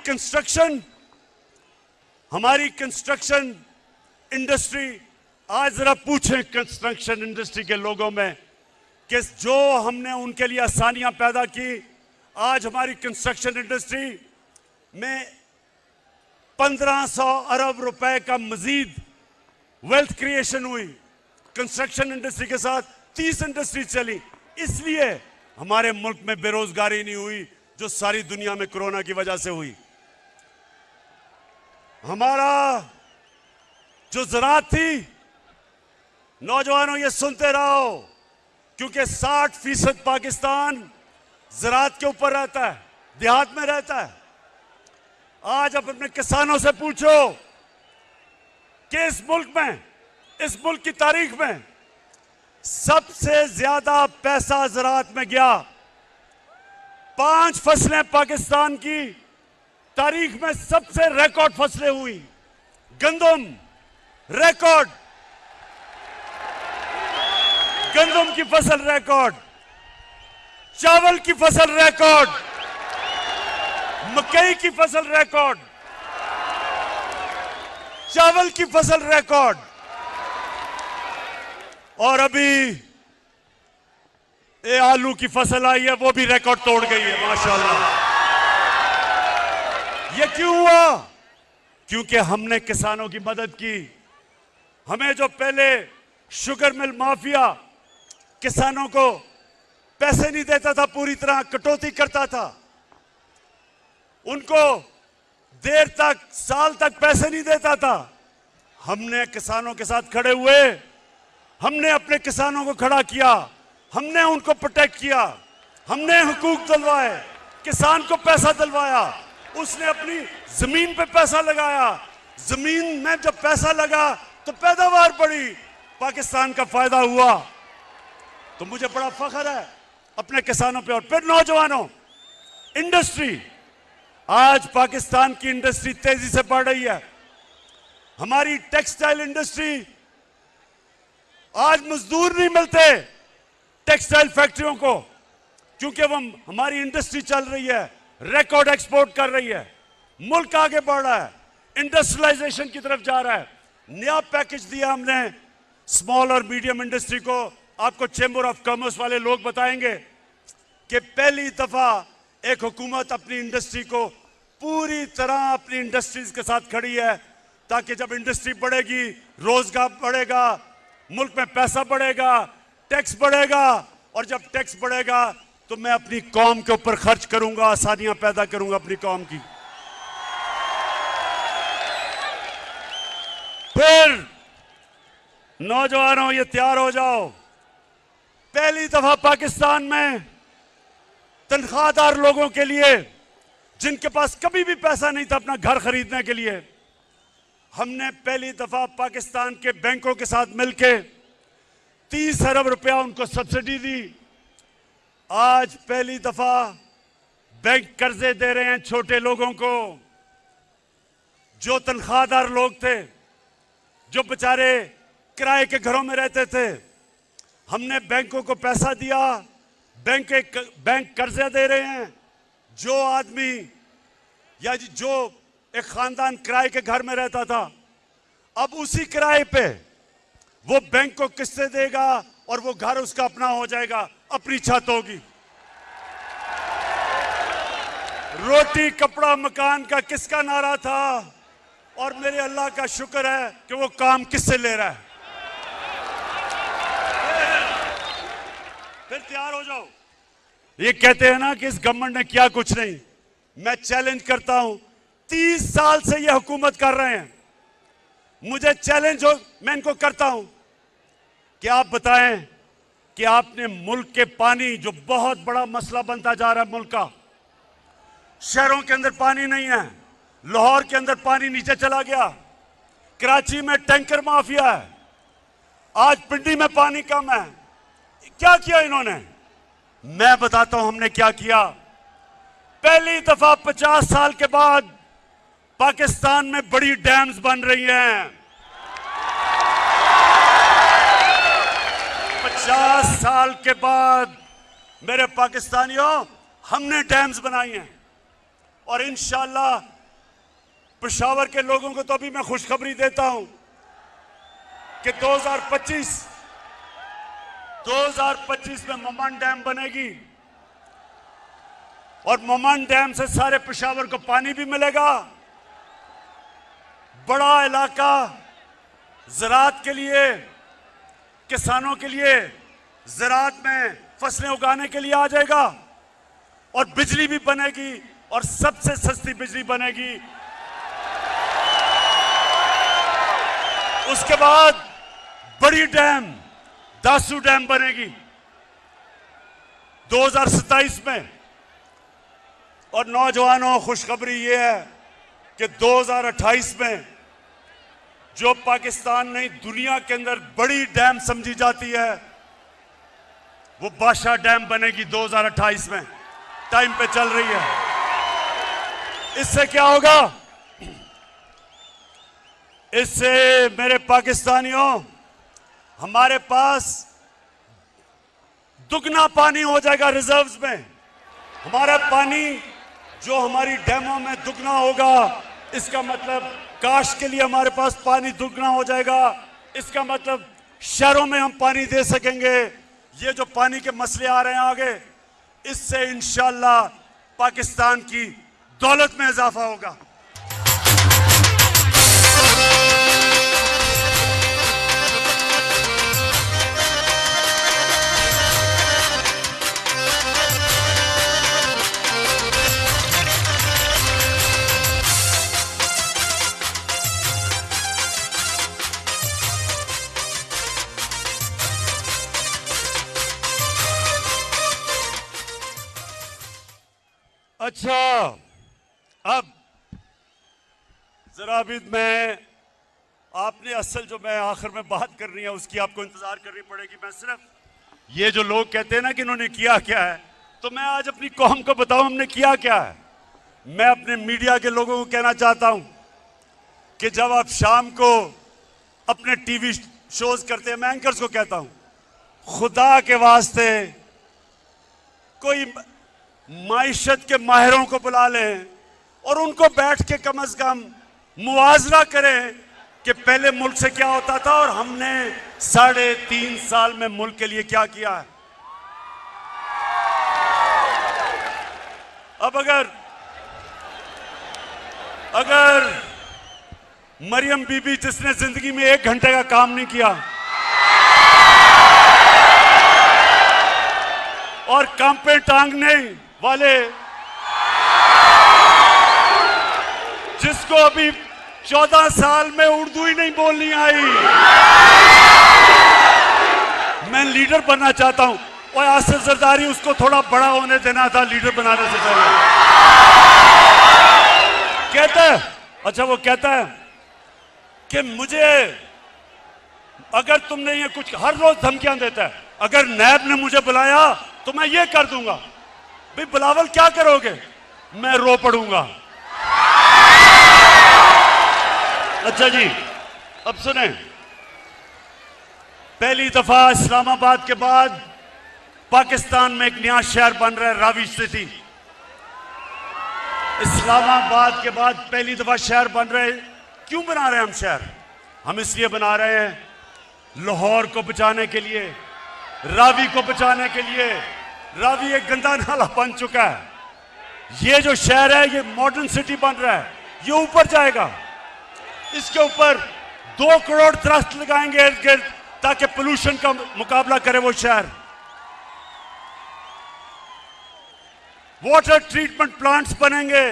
कंस्ट्रक्शन इंडस्ट्री, आज जरा पूछें कंस्ट्रक्शन इंडस्ट्री के लोगों में कि जो हमने उनके लिए आसानियां पैदा की, आज हमारी कंस्ट्रक्शन इंडस्ट्री में 1500 अरब रुपए का मजीद वेल्थ क्रिएशन हुई। कंस्ट्रक्शन इंडस्ट्री के साथ 30 इंडस्ट्री चली, इसलिए हमारे मुल्क में बेरोजगारी नहीं हुई जो सारी दुनिया में कोरोना की वजह से हुई। हमारा जो ज़राअत थी, नौजवानों ये सुनते रहो, क्योंकि 60% पाकिस्तान ज़राअत के ऊपर रहता है, देहात में रहता है। आज आप अपने किसानों से पूछो कि इस मुल्क की तारीख में सबसे ज्यादा पैसा ज़राअत में गया। 5 फसलें पाकिस्तान की तारीख में सबसे रिकॉर्ड फसलें हुई। गंदम रिकॉर्ड, गंदम की फसल रिकॉर्ड, चावल की फसल रिकॉर्ड, मकई की फसल रिकॉर्ड, चावल की फसल रिकॉर्ड, और अभी ये आलू की फसल आई है वो भी रिकॉर्ड तोड़ गई है माशाल्लाह। ये क्यों हुआ? क्योंकि हमने किसानों की मदद की। हमें जो पहले शुगर मिल माफिया किसानों को पैसे नहीं देता था, पूरी तरह कटौती करता था, उनको देर तक, साल तक पैसे नहीं देता था, हमने किसानों के साथ खड़े हुए, हमने अपने किसानों को खड़ा किया, हमने उनको प्रोटेक्ट किया, हमने हुकूक दिलवाए, किसान को पैसा दिलवाया, उसने अपनी जमीन पे पैसा लगाया, जमीन में जब पैसा लगा तो पैदावार बढ़ी, पाकिस्तान का फायदा हुआ। तो मुझे बड़ा फख्र है अपने किसानों पे। और फिर नौजवानों, इंडस्ट्री, आज पाकिस्तान की इंडस्ट्री तेजी से बढ़ रही है। हमारी टेक्सटाइल इंडस्ट्री, आज मजदूर नहीं मिलते टेक्सटाइल फैक्ट्रियों को, क्योंकि वो हमारी इंडस्ट्री चल रही है, रिकॉर्ड एक्सपोर्ट कर रही है, मुल्क आगे बढ़ रहा है, इंडस्ट्रियलाइजेशन की तरफ जा रहा है। नया पैकेज दिया हमने स्मॉल और मीडियम इंडस्ट्री को। आपको चेंबर ऑफ कॉमर्स वाले लोग बताएंगे कि पहली दफा एक हुकूमत अपनी इंडस्ट्री को पूरी तरह अपनी इंडस्ट्रीज के साथ खड़ी है, ताकि जब इंडस्ट्री बढ़ेगी, रोजगार बढ़ेगा, मुल्क में पैसा बढ़ेगा, टैक्स बढ़ेगा, और जब टैक्स बढ़ेगा तो मैं अपनी कौम के ऊपर खर्च करूंगा, आसानियां पैदा करूंगा अपनी कौम की। फिर नौजवानों, ये तैयार हो जाओ, पहली दफा पाकिस्तान में तनख्वाहदार लोगों के लिए, जिनके पास कभी भी पैसा नहीं था अपना घर खरीदने के लिए, हमने पहली दफा पाकिस्तान के बैंकों के साथ मिलकर 30 अरब रुपया उनको सब्सिडी दी। आज पहली दफा बैंक कर्जे दे रहे हैं छोटे लोगों को, जो तनख्वाहदार लोग थे, जो बेचारे किराए के घरों में रहते थे। हमने बैंकों को पैसा दिया, बैंक कर्जे दे रहे हैं। जो आदमी या जो एक खानदान किराए के घर में रहता था, अब उसी किराए पे वो बैंक को किस्तें देगा और वो घर उसका अपना हो जाएगा, अपनी छत होगी। रोटी कपड़ा मकान का किसका नारा था, और मेरे अल्लाह का शुक्र है कि वो काम किससे ले रहा है। फिर तैयार हो जाओ। ये कहते हैं ना कि इस गवर्नमेंट ने किया कुछ नहीं। मैं चैलेंज करता हूं, 30 साल से ये हुकूमत कर रहे हैं, मुझे चैलेंज हो, मैं इनको करता हूं कि आप बताएं कि आपने मुल्क के पानी, जो बहुत बड़ा मसला बनता जा रहा है मुल्क का, शहरों के अंदर पानी नहीं है, लाहौर के अंदर पानी नीचे चला गया, कराची में टैंकर माफिया है, आज पिंडी में पानी कम है। क्या किया इन्होंने? मैं बताता हूं हमने क्या किया। पहली दफा 50 साल के बाद पाकिस्तान में बड़ी डैम्स बन रही हैं। 50 साल के बाद मेरे पाकिस्तानियों, हमने डैम्स बनाई हैं, और इंशाअल्लाह पेशावर के लोगों को तो अभी मैं खुशखबरी देता हूं कि 2025 में ममान डैम बनेगी, और ममान डैम से सारे पेशावर को पानी भी मिलेगा। बड़ा इलाका ज़राअत के लिए, किसानों के लिए ज़राअत में फसलें उगाने के लिए आ जाएगा, और बिजली भी बनेगी, और सबसे सस्ती बिजली बनेगी। उसके बाद बड़ी डैम दासू डैम बनेगी 2027 में। और नौजवानों, खुशखबरी ये है कि 2028 में जो पाकिस्तान ने दुनिया के अंदर बड़ी डैम समझी जाती है, वो बादशाह डैम बनेगी 2028 में, टाइम पे चल रही है। इससे क्या होगा? इससे मेरे पाकिस्तानियों, हमारे पास दुगना पानी हो जाएगा रिजर्व्स में। हमारा पानी जो हमारी डैमों में दुगना होगा, इसका मतलब काश के लिए हमारे पास पानी दुगना हो जाएगा। इसका मतलब शहरों में हम पानी दे सकेंगे। ये जो पानी के मसले आ रहे हैं आगे, इससे इंशाअल्लाह पाकिस्तान की दौलत में इजाफा होगा। अच्छा, अब जरा भी मैं आपने असल जो मैं आखिर में बात करनी है उसकी आपको इंतजार करनी पड़ेगी। मैं सिर्फ ये जो लोग कहते हैं ना कि इन्होंने किया क्या है, तो मैं आज अपनी कौम को बताऊं हमने किया क्या है। मैं अपने मीडिया के लोगों को कहना चाहता हूं कि जब आप शाम को अपने टीवी शोज करते हैं, मैं एंकर्स को कहता हूं, खुदा के वास्ते कोई माइशत के माहिरों को बुला लें और उनको बैठ के कम से कम मुआवजा करें कि पहले मुल्क से क्या होता था और हमने 3.5 साल में मुल्क के लिए क्या किया है। अब अगर मरियम बीबी जिसने जिंदगी में 1 घंटे का काम नहीं किया और कांपे टांगने वाले जिसको अभी 14 साल में उर्दू ही नहीं बोलनी आई, मैं लीडर बनना चाहता हूं। और आसिफ जरदारी उसको थोड़ा बड़ा होने देना था लीडर बनाने से पहले। कहता है, अच्छा वो कहता है कि मुझे, अगर तुमने ये कुछ, हर रोज धमकियां देता है, अगर नैब ने मुझे बुलाया तो मैं ये कर दूंगा। भाई बिलावल क्या करोगे? मैं रो पड़ूंगा। अच्छा जी, अब सुने, पहली दफा इस्लामाबाद के बाद पाकिस्तान में एक नया शहर बन रहा है, रावी सिटी। इस्लामाबाद के बाद पहली दफा शहर बन रहे हैं। क्यों बना रहे हैं हम शहर? हम इसलिए बना रहे हैं लाहौर को बचाने के लिए, रावी को बचाने के लिए। रावी एक गंदा नाला बन चुका है। ये जो शहर है ये मॉडर्न सिटी बन रहा है, ये ऊपर जाएगा। इसके ऊपर 2 करोड़ दरख्त लगाएंगे इर्द गिर्द ताकि पोल्यूशन का मुकाबला करे वो शहर। वाटर ट्रीटमेंट प्लांट्स बनेंगे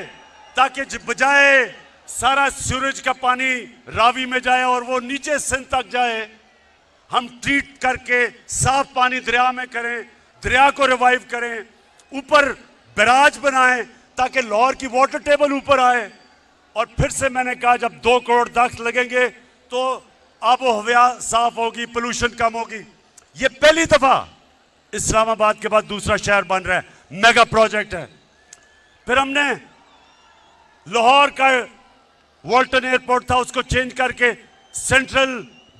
ताकि बजाय सारा सूरज का पानी रावी में जाए और वो नीचे सिंध तक जाए, हम ट्रीट करके साफ पानी दरिया में करें, दरिया को रिवाइव करें, ऊपर बैराज बनाएं ताकि लाहौर की वाटर टेबल ऊपर आए। और फिर से मैंने कहा, जब 2 करोड़ दरख्त लगेंगे तो आबो हवा साफ होगी, पोल्यूशन कम होगी। ये पहली दफा इस्लामाबाद के बाद दूसरा शहर बन रहा है, मेगा प्रोजेक्ट है। फिर हमने लाहौर का वॉल्टन एयरपोर्ट था, उसको चेंज करके सेंट्रल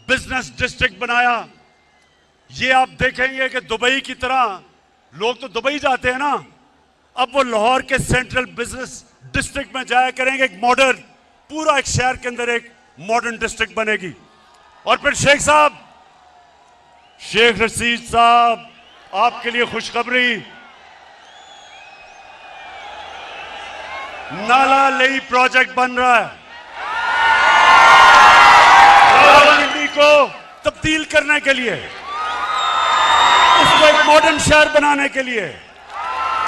बिजनेस डिस्ट्रिक्ट बनाया। ये आप देखेंगे कि दुबई की तरह, लोग तो दुबई जाते हैं ना, अब वो लाहौर के सेंट्रल बिजनेस डिस्ट्रिक्ट में जाया करेंगे। एक मॉडर्न, पूरा एक शहर के अंदर एक मॉडर्न डिस्ट्रिक्ट बनेगी। और फिर शेख साहब, शेख रशीद साहब, आपके लिए खुशखबरी, नाला लेई प्रोजेक्ट बन रहा है। रावलपिंडी को तब्दील करने के लिए, उसको एक मॉडर्न शहर बनाने के लिए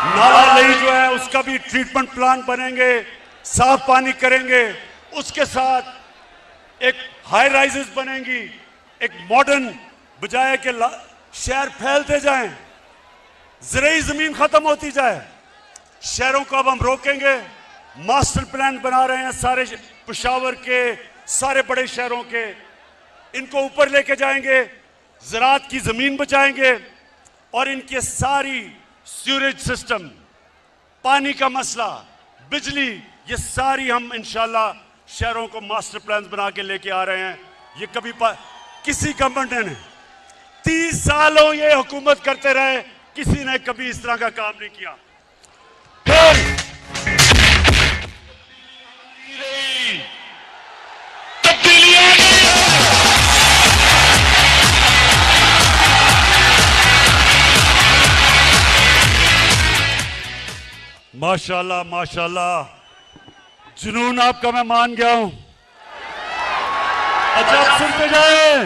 नाला लेई जो है उसका भी ट्रीटमेंट प्लांट बनेंगे, साफ पानी करेंगे। उसके साथ एक हाई राइजेस बनेंगी, एक मॉडर्न, बजाय के शहर फैलते जाएं, ज़राई जमीन खत्म होती जाए। शहरों को अब हम रोकेंगे। मास्टर प्लान बना रहे हैं सारे पेशावर के, सारे बड़े शहरों के, इनको ऊपर लेके जाएंगे, ज़राअत की जमीन बचाएंगे और इनके सारी सीवरेज सिस्टम, पानी का मसला, बिजली, ये सारी हम इंशाल्लाह शहरों को मास्टर प्लान बना के लेके आ रहे हैं। ये कभी किसी गवर्नमेंट ने 30 सालों ये हुकूमत करते रहे, किसी ने कभी इस तरह का काम नहीं किया। फिर तब्दीली आ गई। माशाल्लाह माशाल्लाह, जुनून आपका मैं मान गया हूं। अच्छा आप सुनते जाए।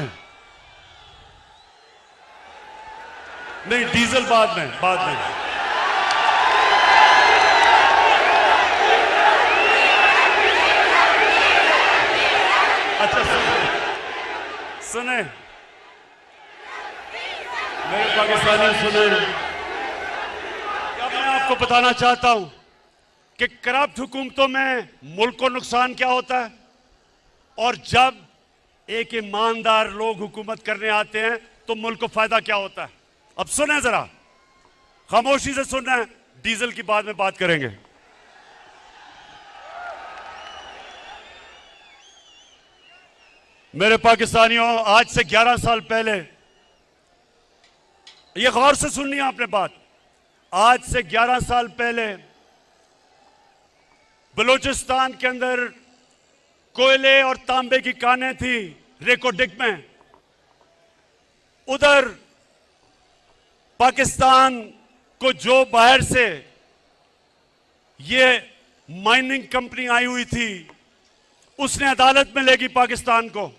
नहीं, डीजल बाद में। अच्छा सुने मेरे पाकिस्तानी, सुने, मैं आपको बताना चाहता हूं कि करप्ट हुकूमतों में मुल्क को नुकसान क्या होता है और जब एक ईमानदार लोग हुकूमत करने आते हैं तो मुल्क को फायदा क्या होता है। अब सुने, जरा खामोशी से सुनना है, डीजल की बाद में बात करेंगे। मेरे पाकिस्तानियों, आज से 11 साल पहले, ये गौर से सुननी है आपने बात, आज से 11 साल पहले बलूचिस्तान के अंदर कोयले और तांबे की कानें थी रेकोडिक में। उधर पाकिस्तान को जो बाहर से ये माइनिंग कंपनी आई हुई थी, उसने अदालत में लेगी पाकिस्तान को।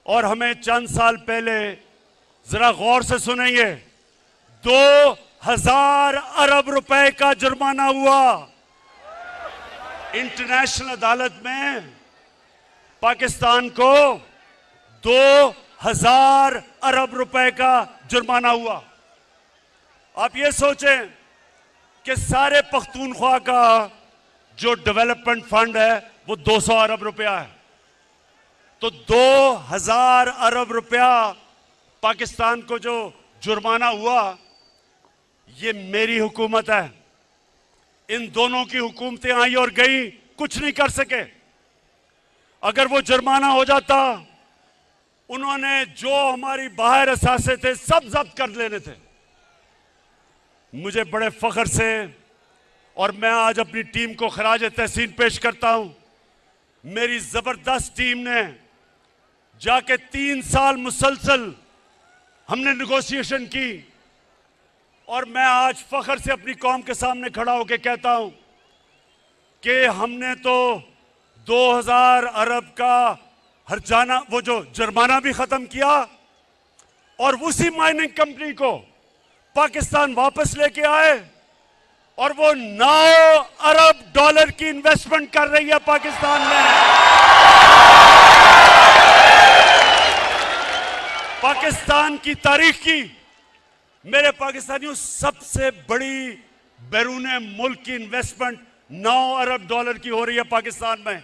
और हमें चंद साल पहले, जरा गौर से सुनेंगे, 2000 अरब रुपए का जुर्माना हुआ इंटरनेशनल अदालत में। पाकिस्तान को 2000 अरब रुपए का जुर्माना हुआ। आप ये सोचें कि सारे पख्तूनख्वा का जो डेवलपमेंट फंड है वो 200 अरब रुपया है, तो 2000 अरब रुपया पाकिस्तान को जो जुर्माना हुआ, ये मेरी हुकूमत है। इन दोनों की हुकूमतें आई और गई, कुछ नहीं कर सके। अगर वो जुर्माना हो जाता, उन्होंने जो हमारी बाहर असासे थे सब जब्त कर लेने थे। मुझे बड़े फख्र से, और मैं आज अपनी टीम को खराज तहसीन पेश करता हूं, मेरी जबरदस्त टीम ने जाके 3 साल मुसलसल हमने नेगोशिएशन की, और मैं आज फख्र से अपनी कौम के सामने खड़ा होकर कहता हूं कि हमने तो 2000 अरब का हर्जाना, वो जो जुर्माना भी खत्म किया, और उसी माइनिंग कंपनी को पाकिस्तान वापस लेके आए, और वो 9 अरब डॉलर की इन्वेस्टमेंट कर रही है पाकिस्तान में। पाकिस्तान की तारीख की, मेरे पाकिस्तानियों, सबसे बड़ी बैरूने मुल्क की इन्वेस्टमेंट 9 अरब डॉलर की हो रही है पाकिस्तान में।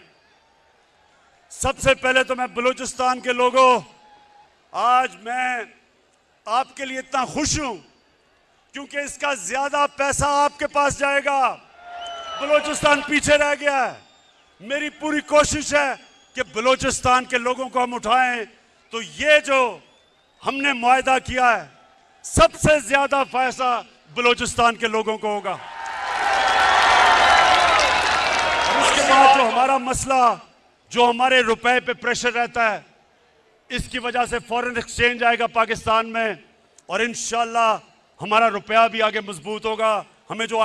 सबसे पहले तो मैं बलूचिस्तान के लोगों, आज मैं आपके लिए इतना खुश हूं क्योंकि इसका ज्यादा पैसा आपके पास जाएगा। बलूचिस्तान पीछे रह गया है। मेरी पूरी कोशिश है कि बलूचिस्तान के लोगों को हम उठाएं, तो ये जो हमने मुआहदा किया है, सबसे ज्यादा फायदा बलूचिस्तान के लोगों को होगा। और उसके बाद जो हमारा मसला, जो हमारे रुपए पे प्रेशर रहता है, इसकी वजह से फॉरेन एक्सचेंज आएगा पाकिस्तान में, और इंशाल्लाह हमारा रुपया भी आगे मजबूत होगा। हमें जो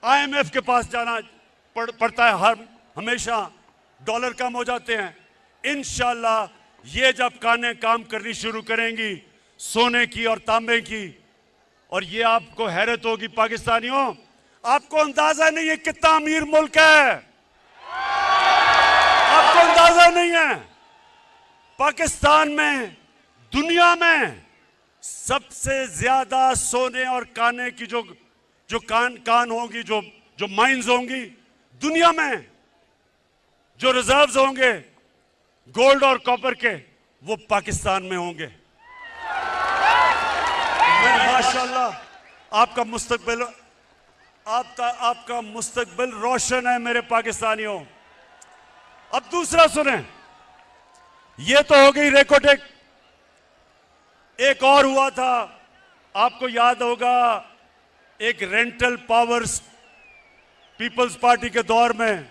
IMF के पास जाना पड़ता है, हमेशा डॉलर कम हो जाते हैं। इंशाल्लाह ये जब कानें काम करनी शुरू करेंगी सोने की और तांबे की, और ये आपको हैरत होगी पाकिस्तानियों, आपको अंदाजा नहीं है कितना अमीर मुल्क है। आपको अंदाजा नहीं है, पाकिस्तान में दुनिया में सबसे ज्यादा सोने और काने की जो कान होंगी, जो माइंस होंगी दुनिया में, जो रिजर्व्स होंगे गोल्ड और कॉपर के, वो पाकिस्तान में होंगे। माशाल्लाह आपका मुस्तकबिल रोशन है मेरे पाकिस्तानियों। अब दूसरा सुने, ये तो हो गई रेकोडेक। एक और हुआ था, आपको याद होगा, एक रेंटल पावर्स, पीपल्स पार्टी के दौर में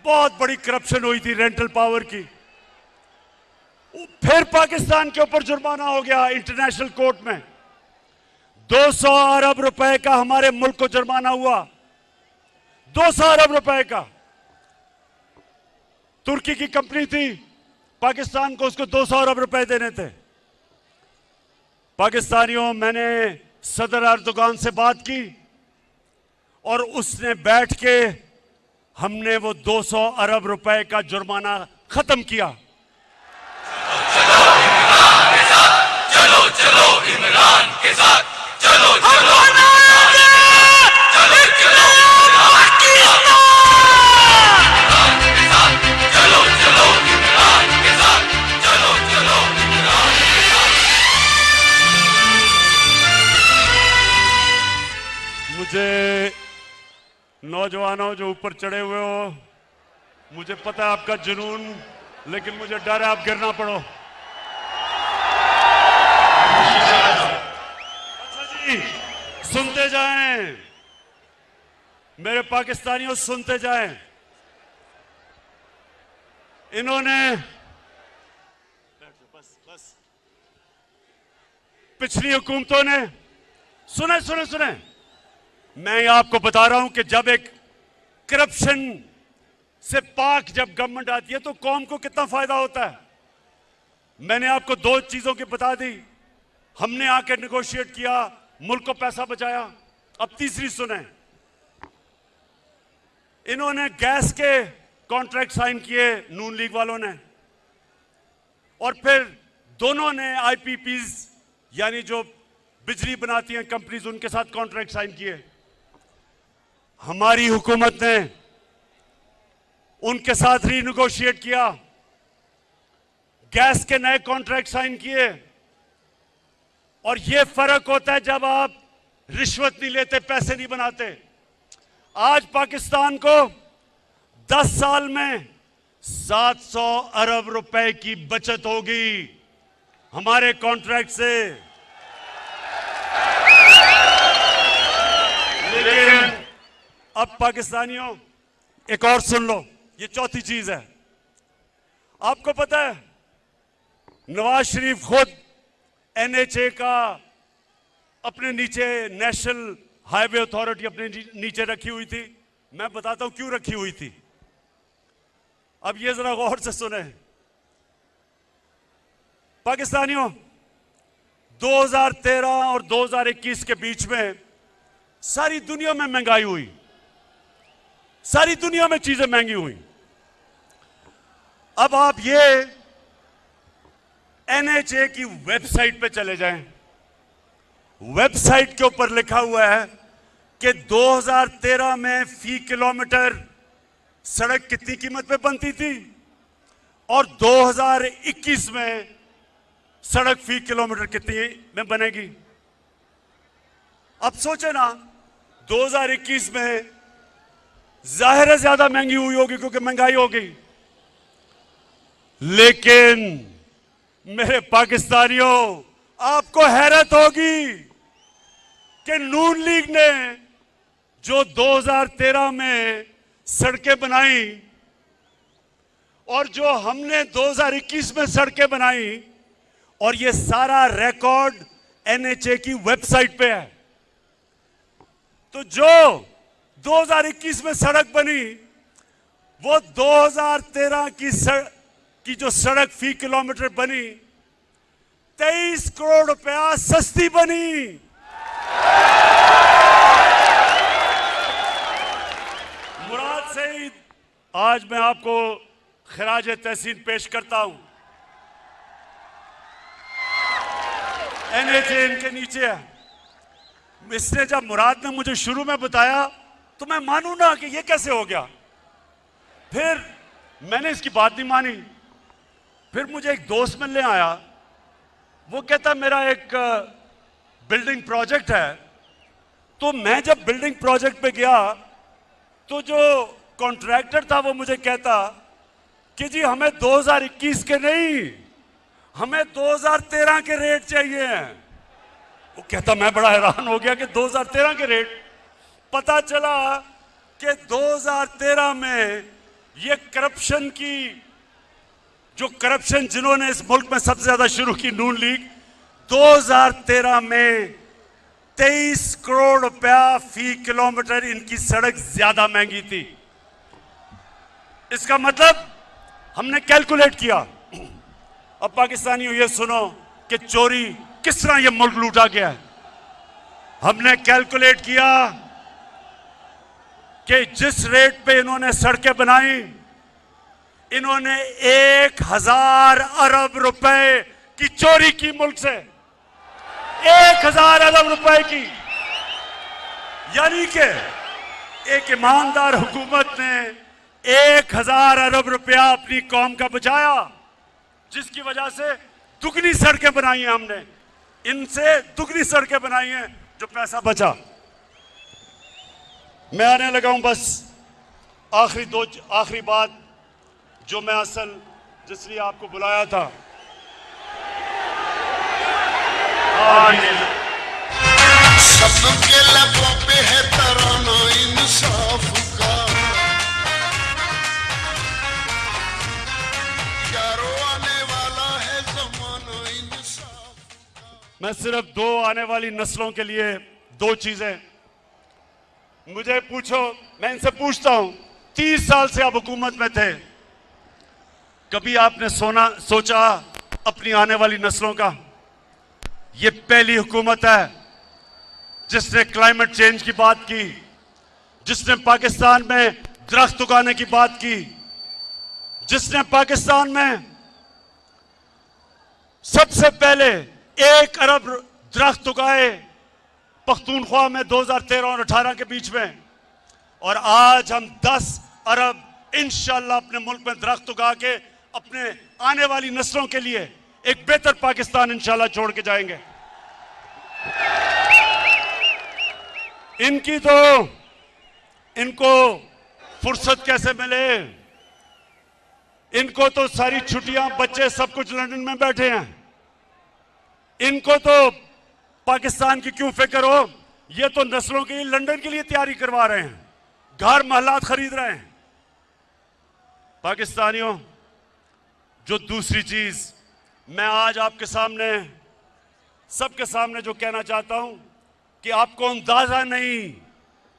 बहुत बड़ी करप्शन हुई थी रेंटल पावर की। फिर पाकिस्तान के ऊपर जुर्माना हो गया इंटरनेशनल कोर्ट में। 200 अरब रुपए का हमारे मुल्क को जुर्माना हुआ, 200 अरब रुपए का। तुर्की की कंपनी थी, पाकिस्तान को उसको 200 अरब रुपए देने थे। पाकिस्तानियों, मैंने सदर अर्दोगान से बात की और उसने बैठ के हमने वो 200 अरब रुपए का जुर्माना खत्म किया। चलो चलो इमरान के साथ, चलो चलो मुझे नौजवानों जो ऊपर चढ़े हुए हो, मुझे पता है आपका जुनून लेकिन मुझे डर है आप गिरना पड़ो। अच्छा जी, सुनते जाएं मेरे पाकिस्तानियों, सुनते जाएं। इन्होंने बस पिछली हुकूमतों ने, सुने सुने सुने, मैं आपको बता रहा हूं कि जब एक करप्शन से पाक जब गवर्नमेंट आती है तो कौम को कितना फायदा होता है। मैंने आपको दो चीजों की बता दी। हमने आके नेगोशिएट किया, मुल्क को पैसा बचाया। अब तीसरी सुने, इन्होंने गैस के कॉन्ट्रैक्ट साइन किए नून लीग वालों ने, और फिर दोनों ने आईपीपीज यानी जो बिजली बनाती हैं कंपनीज, उनके साथ कॉन्ट्रैक्ट साइन किए। हमारी हुकूमत ने उनके साथ रीनेगोशिएट किया, गैस के नए कॉन्ट्रैक्ट साइन किए। और यह फर्क होता है जब आप रिश्वत नहीं लेते, पैसे नहीं बनाते। आज पाकिस्तान को 10 साल में 700 अरब रुपए की बचत होगी हमारे कॉन्ट्रैक्ट से। लेकिन अब पाकिस्तानियों एक और सुन लो, ये चौथी चीज है। आपको पता है नवाज शरीफ खुद एनएचए का अपने नीचे, नेशनल हाईवे अथॉरिटी अपने नीचे रखी हुई थी। मैं बताता हूं क्यों रखी हुई थी। अब ये जरा गौर से सुने पाकिस्तानियों, 2013 और 2021 के बीच में सारी दुनिया में महंगाई हुई, सारी दुनिया में चीजें महंगी हुई। अब आप ये एनएचए की वेबसाइट पे चले जाएं, वेबसाइट के ऊपर लिखा हुआ है कि 2013 में फी किलोमीटर सड़क कितनी कीमत पे बनती थी और 2021 में सड़क फी किलोमीटर कितनी में बनेगी। अब सोचे ना, 2021 में जाहिर है ज्यादा महंगी हुई होगी क्योंकि महंगाई हो गई। लेकिन मेरे पाकिस्तानियों, आपको हैरत होगी कि नून लीग ने जो 2013 में सड़कें बनाई और जो हमने 2021 में सड़कें बनाई, और ये सारा रिकॉर्ड एनएचए की वेबसाइट पे है। तो जो 2021 में सड़क बनी वो 2013 की जो सड़क फी किलोमीटर बनी 23 करोड़ रुपया सस्ती बनी। मुराद सईद, आज मैं आपको खराज तहसीन पेश करता हूं। एनएचए इनके नीचे है। इसने जब मुराद ने मुझे शुरू में बताया तो मैं मानूं ना कि ये कैसे हो गया। फिर मैंने इसकी बात नहीं मानी। फिर मुझे एक दोस्त मिलने आया, वो कहता मेरा एक बिल्डिंग प्रोजेक्ट है। तो मैं जब बिल्डिंग प्रोजेक्ट पे गया तो जो कॉन्ट्रैक्टर था वो मुझे कहता कि जी हमें 2021 के नहीं, हमें 2013 के रेट चाहिए हैं। वो कहता, मैं बड़ा हैरान हो गया कि 2013 के रेट। पता चला कि 2013 में ये करप्शन की, जो करप्शन जिन्होंने इस मुल्क में सबसे ज्यादा शुरू की, नून लीग, 2013 में 23 करोड़ रुपया फी किलोमीटर इनकी सड़क ज्यादा महंगी थी। इसका मतलब हमने कैलकुलेट किया। अब पाकिस्तानियों ये सुनो कि चोरी किस तरह ये मुल्क लूटा गया है। हमने कैलकुलेट किया कि जिस रेट पे इन्होंने सड़कें बनाई, इन्होंने 1000 अरब रुपए की चोरी की मुल्क से, 1000 अरब रुपए की। यानी कि एक ईमानदार हुकूमत ने 1000 अरब रुपया अपनी कौम का बचाया, जिसकी वजह से दुगनी सड़कें बनाई हैं हमने, इनसे दुगनी सड़कें बनाई हैं, जो पैसा बचा। मैं आने लगा हूं बस आखिरी बात जो मैं असल जिसलिए आपको बुलाया था। आज सबके लबों पे है तराना इंसाफ का, यारो आने वाला है ज़माना इंसाफ का। मैं सिर्फ दो आने वाली नस्लों के लिए दो चीजें, मुझे पूछो, मैं इनसे पूछता हूं, 30 साल से आप हुकूमत में थे, कभी आपने सोचा अपनी आने वाली नस्लों का? ये पहली हुकूमत है जिसने क्लाइमेट चेंज की बात की, जिसने पाकिस्तान में दरख्त उगाने की बात की, जिसने पाकिस्तान में सबसे पहले 1 अरब दरख्त उगाए पख्तूनख्वा में 2013 और 18 के बीच में, और आज हम 10 अरब इंशाल्लाह अपने मुल्क में दरख्त उगा के अपने आने वाली नस्लों के लिए एक बेहतर पाकिस्तान इंशाल्लाह छोड़ के जाएंगे। इनको फुर्सत कैसे मिले? इनको तो सारी छुट्टियां, बच्चे सब कुछ लंदन में बैठे हैं, इनको तो पाकिस्तान की क्यों फिक्र हो? ये तो नस्लों के लिए लंदन के लिए तैयारी करवा रहे हैं, घर महलात खरीद रहे हैं। पाकिस्तानियों, जो दूसरी चीज मैं आज आपके सामने, सबके सामने जो कहना चाहता हूं कि आपको अंदाजा नहीं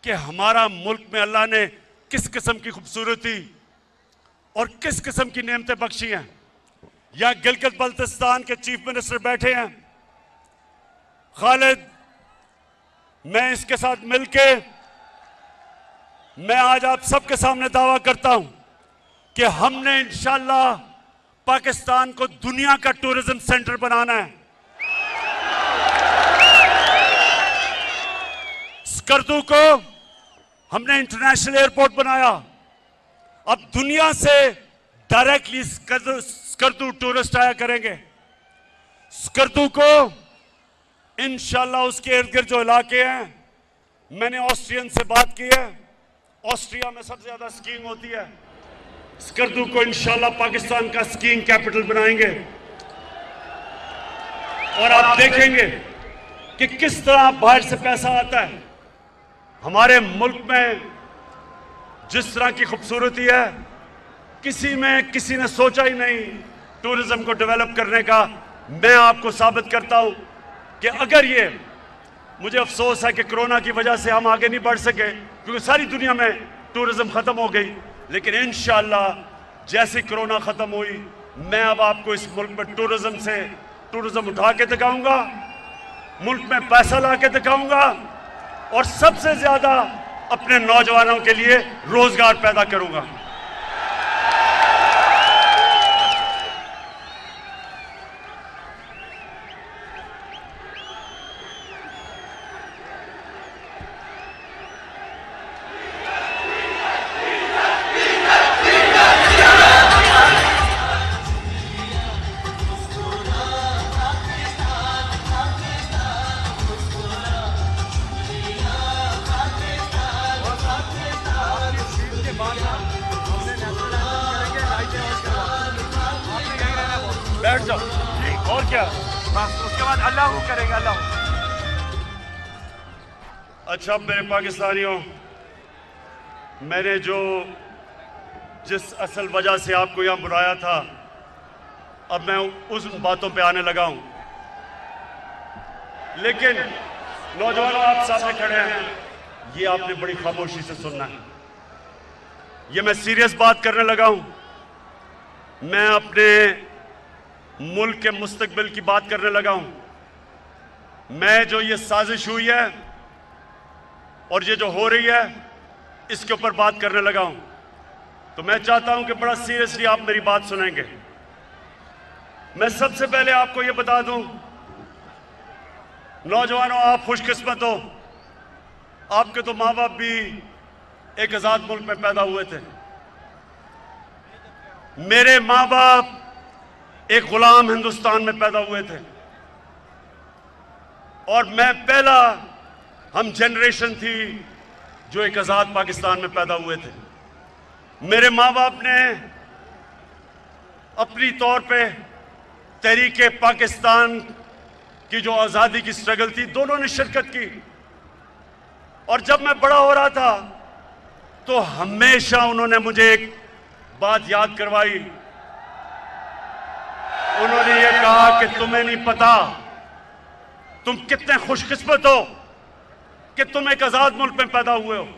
कि हमारा मुल्क में अल्लाह ने किस किस्म की खूबसूरती और किस किस्म की नेमतें बख्शी हैं। यहां गिलगित बल्तिस्तान के चीफ मिनिस्टर बैठे हैं, खालिद, मैं इसके साथ मिलके मैं आज आप सबके सामने दावा करता हूं कि हमने इंशाल्लाह पाकिस्तान को दुनिया का टूरिज्म सेंटर बनाना है। स्कर्दू को हमने इंटरनेशनल एयरपोर्ट बनाया, अब दुनिया से डायरेक्टली स्कर्दू टूरिस्ट आया करेंगे। स्कर्दू को इंशाल्लाह उसके इर्द गिर्द जो इलाके हैं, मैंने ऑस्ट्रियन से बात की है, ऑस्ट्रिया में सबसे ज्यादा स्कीइंग होती है, स्कर्दू को इंशाल्लाह पाकिस्तान का स्कीइंग कैपिटल बनाएंगे। और आप देखेंगे कि किस तरह बाहर से पैसा आता है। हमारे मुल्क में जिस तरह की खूबसूरती है, किसी ने सोचा ही नहीं टूरिज्म को डेवलप करने का। मैं आपको साबित करता हूं कि अगर ये, मुझे अफसोस है कि कोरोना की वजह से हम आगे नहीं बढ़ सके, क्योंकि सारी दुनिया में टूरिज्म खत्म हो गई, लेकिन इंशाल्लाह जैसे कोरोना खत्म हुई, मैं अब आपको इस मुल्क में टूरिज्म उठा के दिखाऊंगा, मुल्क में पैसा ला के दिखाऊंगा, और सबसे ज्यादा अपने नौजवानों के लिए रोजगार पैदा करूंगा। बैठ जाओ, और क्या, बस उसके बाद अल्लाह करेंगे, अल्लाह। अच्छा मेरे पाकिस्तानियों, मैंने जिस असल वजह से आपको यहां बुलाया था, अब मैं उस बातों पे आने लगा हूं, लेकिन नौजवानों आप सामने खड़े हैं, ये आपने बड़ी खामोशी से सुनना है। ये मैं सीरियस बात करने लगा हूं, मैं अपने मुल्क के मुस्तकबिल की बात करने लगा हूं। मैं जो ये साजिश हुई है और ये जो हो रही है, इसके ऊपर बात करने लगा हूं। तो मैं चाहता हूं कि बड़ा सीरियसली आप मेरी बात सुनेंगे। मैं सबसे पहले आपको ये बता दूं, नौजवानों, आप खुशकिस्मत हो, आपके तो माँ बाप भी एक आजाद मुल्क में पैदा हुए थे। मेरे माँ बाप एक गुलाम हिंदुस्तान में पैदा हुए थे, और मैं पहला हम जनरेशन थी जो एक आजाद पाकिस्तान में पैदा हुए थे। मेरे माँ बाप ने अपनी तौर पे तहरीके पाकिस्तान की जो आज़ादी की स्ट्रगल थी, दोनों ने शिरकत की। और जब मैं बड़ा हो रहा था तो हमेशा उन्होंने मुझे एक बात याद करवाई। उन्होंने ये कहा कि तुम्हें नहीं पता तुम कितने खुशकिस्मत हो कि तुम एक आजाद मुल्क में पैदा हुए हो।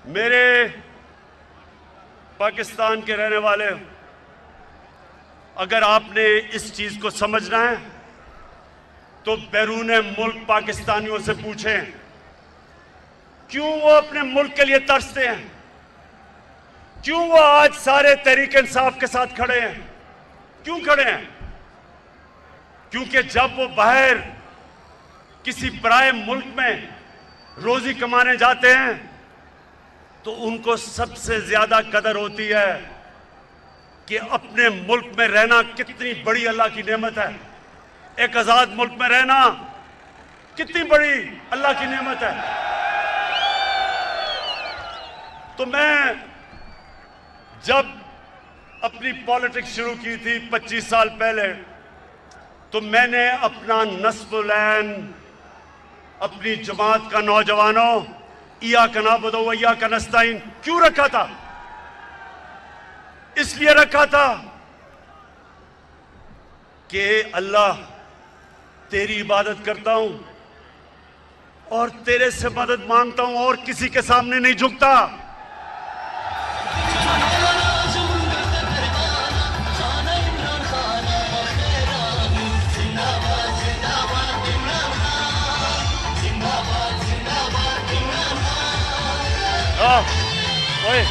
मेरे पाकिस्तान के रहने वाले, अगर आपने इस चीज को समझना है तो बैरून मुल्क पाकिस्तानियों से पूछें क्यों वो अपने मुल्क के लिए तरसते हैं, क्यों वो आज सारे तहरीक इंसाफ के साथ खड़े हैं, क्यों खड़े हैं? क्योंकि जब वो बाहर किसी पराए मुल्क में रोजी कमाने जाते हैं तो उनको सबसे ज्यादा कदर होती है कि अपने मुल्क में रहना कितनी बड़ी अल्लाह की नेमत है। एक आजाद मुल्क में रहना कितनी बड़ी अल्लाह की नेमत है। तो मैं जब अपनी पॉलिटिक्स शुरू की थी 25 साल पहले, तो मैंने अपना नस्बुलैन अपनी जमात का नौजवानों इया का नाबुदु व इया का नस्ताइन क्यों रखा था? इसलिए रखा था कि अल्लाह तेरी इबादत करता हूं और तेरे से मदद मांगता हूं और किसी के सामने नहीं झुकता। ओए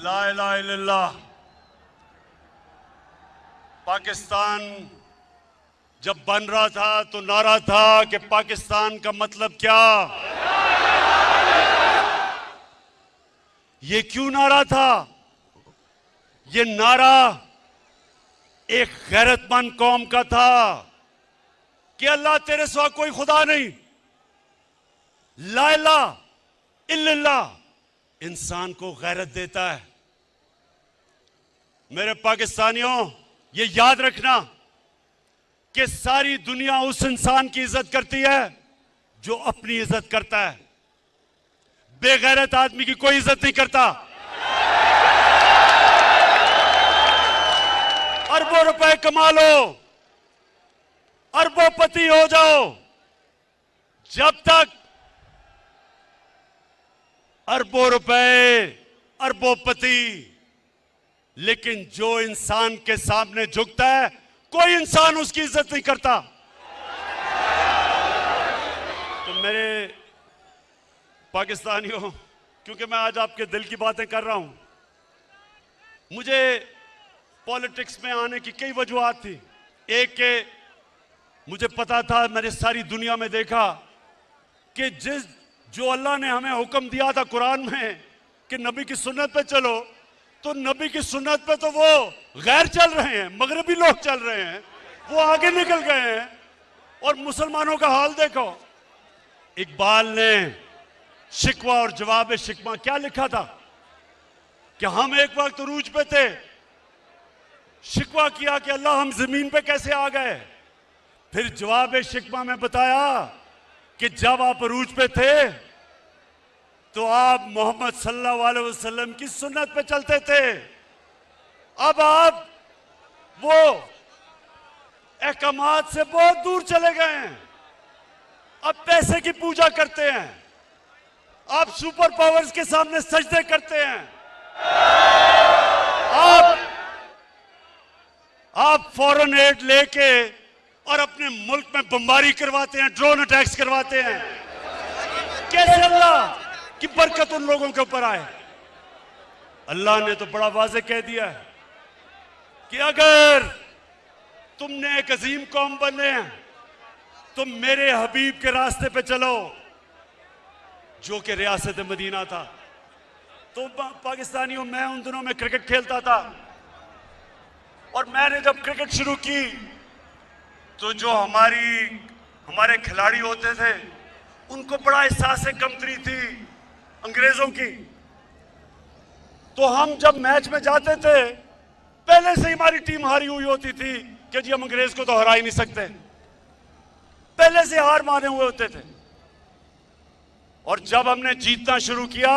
ला इलाहा इल्लल्लाह। पाकिस्तान जब बन रहा था तो नारा था कि पाकिस्तान का मतलब क्या। ये क्यों नारा था? ये नारा एक गैरतमंद कौम का था कि अल्लाह तेरे सिवा कोई खुदा नहीं, ला इलाहा इल्लल्लाह इंसान को गैरत देता है। मेरे पाकिस्तानियों, ये याद रखना कि सारी दुनिया उस इंसान की इज्जत करती है जो अपनी इज्जत करता है। बेगैरत आदमी की कोई इज्जत नहीं करता। अरबों रुपए कमा लो, अरबोपति हो जाओ, जब तक अरबों रुपए, अरबोपति, लेकिन जो इंसान के सामने झुकता है कोई इंसान उसकी इज्जत नहीं करता। तो मेरे पाकिस्तानियों, क्योंकि मैं आज आपके दिल की बातें कर रहा हूं, मुझे पॉलिटिक्स में आने की कई वजूहात थी। एक के मुझे पता था, मैंने सारी दुनिया में देखा कि जो अल्लाह ने हमें हुक्म दिया था कुरान में कि नबी की सुन्नत पे चलो, तो नबी की सुन्नत पे तो वो गैर चल रहे हैं, मगरबी लोग चल रहे हैं, वो आगे निकल गए हैं। और मुसलमानों का हाल देखो। इकबाल ने शिकवा और जवाब शिकवा क्या लिखा था कि हम एक वक्त उरूज पे थे, शिकवा किया कि अल्लाह हम जमीन पे कैसे आ गए। फिर जवाब शिकवा में बताया कि जब आप अरूज पे थे तो आप मोहम्मद सल्लल्लाहु अलैहि वसल्लम की सुन्नत पे चलते थे। अब आप वो अहकामात से बहुत दूर चले गए हैं, अब पैसे की पूजा करते हैं, आप सुपर पावर्स के सामने सजदे करते हैं, आप फॉरेन एड लेके और अपने मुल्क में बमबारी करवाते हैं, ड्रोन अटैक्स करवाते हैं। कैसे अल्लाह की बरकत उन लोगों के ऊपर आए? अल्लाह ने तो बड़ा वाज़े कह दिया है कि अगर तुमने एक अजीम कौम बनने हैं तो मेरे हबीब के रास्ते पे चलो, जो कि रियासत मदीना था। तो पाकिस्तानियों, मैं उन दिनों में क्रिकेट खेलता था और मैंने जब क्रिकेट शुरू की तो जो हमारे खिलाड़ी होते थे उनको बड़ा एहसास कमतरी थी अंग्रेजों की। तो हम जब मैच में जाते थे पहले से ही हमारी टीम हारी हुई होती थी कि जी हम अंग्रेज को तो हरा ही नहीं सकते, पहले से हार माने हुए होते थे। और जब हमने जीतना शुरू किया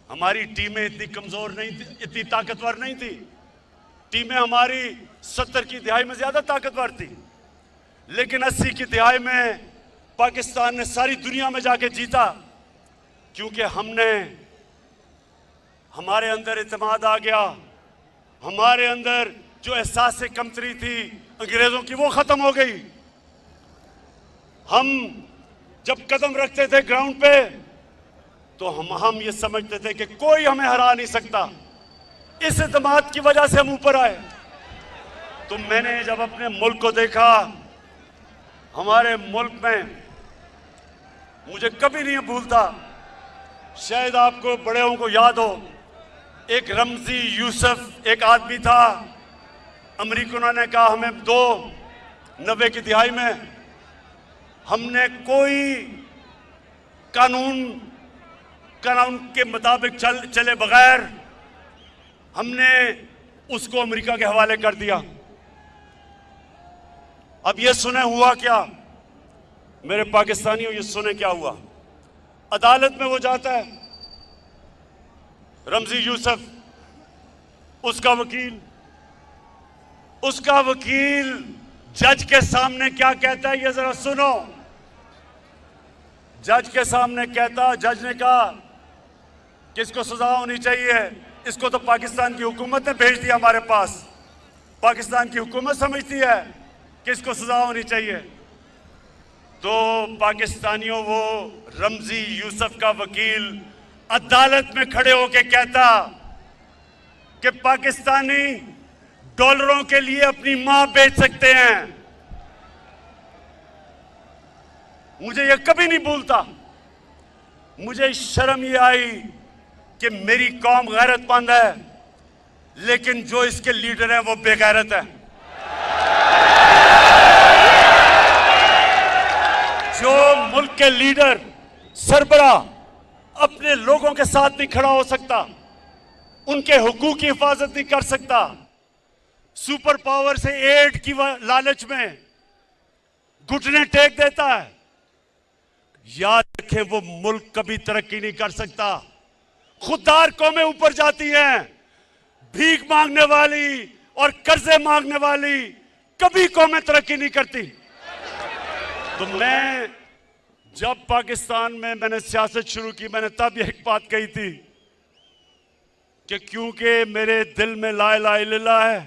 हमारी टीमें इतनी कमजोर नहीं थी, इतनी ताकतवर नहीं थी। टीमें हमारी 70 की दहाई में ज्यादा ताकतवर थी, लेकिन 80 की दहाई में पाकिस्तान ने सारी दुनिया में जाके जीता, क्योंकि हमारे अंदर इत्मीनान आ गया, हमारे अंदर जो एहसास कमतरी थी अंग्रेजों की वो खत्म हो गई। हम जब कदम रखते थे ग्राउंड पे तो हम ये समझते थे कि कोई हमें हरा नहीं सकता। इस इत्मीनान की वजह से हम ऊपर आए। तो मैंने जब अपने मुल्क को देखा, हमारे मुल्क में मुझे कभी नहीं भूलता, शायद आपको बड़ेों को याद हो, एक रमजी यूसुफ एक आदमी था, अमेरिकनों ने कहा हमें दो, 90 की दिहाई में हमने कोई कानून के मुताबिक चले बगैर हमने उसको अमेरिका के हवाले कर दिया। अब ये सुने हुआ क्या, मेरे पाकिस्तानियों, ये सुने क्या हुआ। अदालत में वो जाता है, रमजी यूसुफ, उसका वकील जज के सामने क्या कहता है ये जरा सुनो। जज के सामने कहता, जज ने कहा कि इसको सजा होनी चाहिए, इसको तो पाकिस्तान की हुकूमत ने भेज दिया हमारे पास, पाकिस्तान की हुकूमत समझती है कि इसको सजा होनी चाहिए। तो पाकिस्तानियों, वो रमजी यूसुफ का वकील अदालत में खड़े होकर कहता कि पाकिस्तानी डॉलरों के लिए अपनी मां बेच सकते हैं। मुझे यह कभी नहीं भूलता, मुझे शर्म ये आई कि मेरी कौम गैरतमंद है, लेकिन जो इसके लीडर हैं वो बेगैरत है। जो मुल्क के लीडर, सरबरा अपने लोगों के साथ नहीं खड़ा हो सकता, उनके हुकूक की हिफाजत नहीं कर सकता, सुपर पावर से एड की लालच में घुटने टेक देता है, याद रखें वो मुल्क कभी तरक्की नहीं कर सकता। खुददार कौमें ऊपर जाती हैं, भीख मांगने वाली और कर्जे मांगने वाली कभी कौमें तरक्की नहीं करती। तो मैं जब पाकिस्तान में मैंने सियासत शुरू की, मैंने तब एक बात कही थी कि क्योंकि मेरे दिल में ला इलाहा इल्लल्लाह है,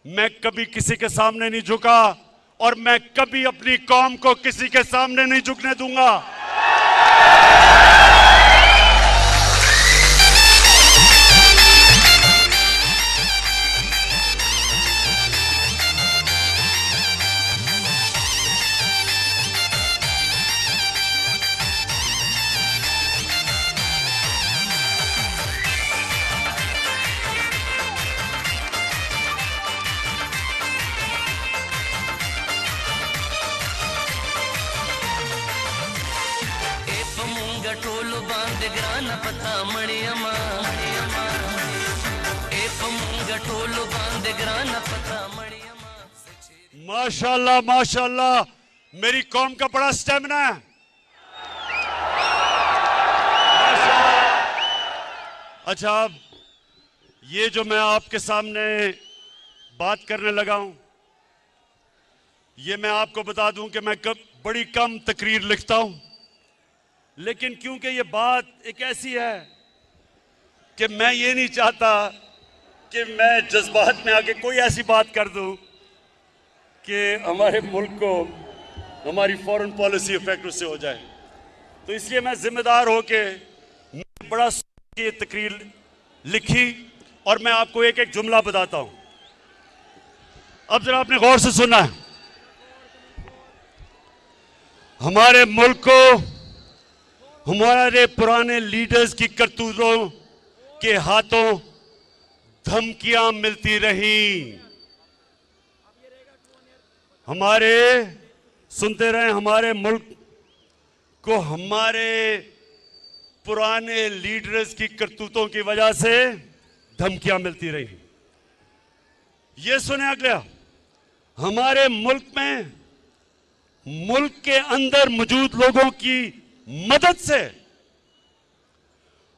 मैं कभी किसी के सामने नहीं झुका और मैं कभी अपनी कौम को किसी के सामने नहीं झुकने दूंगा। माशाल्लाह माशाल्लाह, मेरी कौम का बड़ा स्टेमिना है। अच्छा, ये जो मैं आपके सामने बात करने लगा हूं, ये मैं आपको बता दूं कि मैं बड़ी कम तकरीर लिखता हूं, लेकिन क्योंकि ये बात एक ऐसी है कि मैं ये नहीं चाहता कि मैं जज्बात में आके कोई ऐसी बात कर दूं कि हमारे मुल्क को हमारी फॉरेन पॉलिसी इफेक्ट उससे हो जाए। तो इसलिए मैं जिम्मेदार होके बड़ा ये तकरीर लिखी और मैं आपको एक एक जुमला बताता हूं। अब जरा आपने गौर से सुना है। हमारे मुल्क को हमारे पुराने लीडर्स की करतूतों के हाथों धमकियां मिलती रही। हमारे सुनते रहे, हमारे मुल्क को हमारे पुराने लीडर्स की करतूतों की वजह से धमकियां मिलती रही। ये सुने अगला, हमारे मुल्क में मुल्क के अंदर मौजूद लोगों की मदद से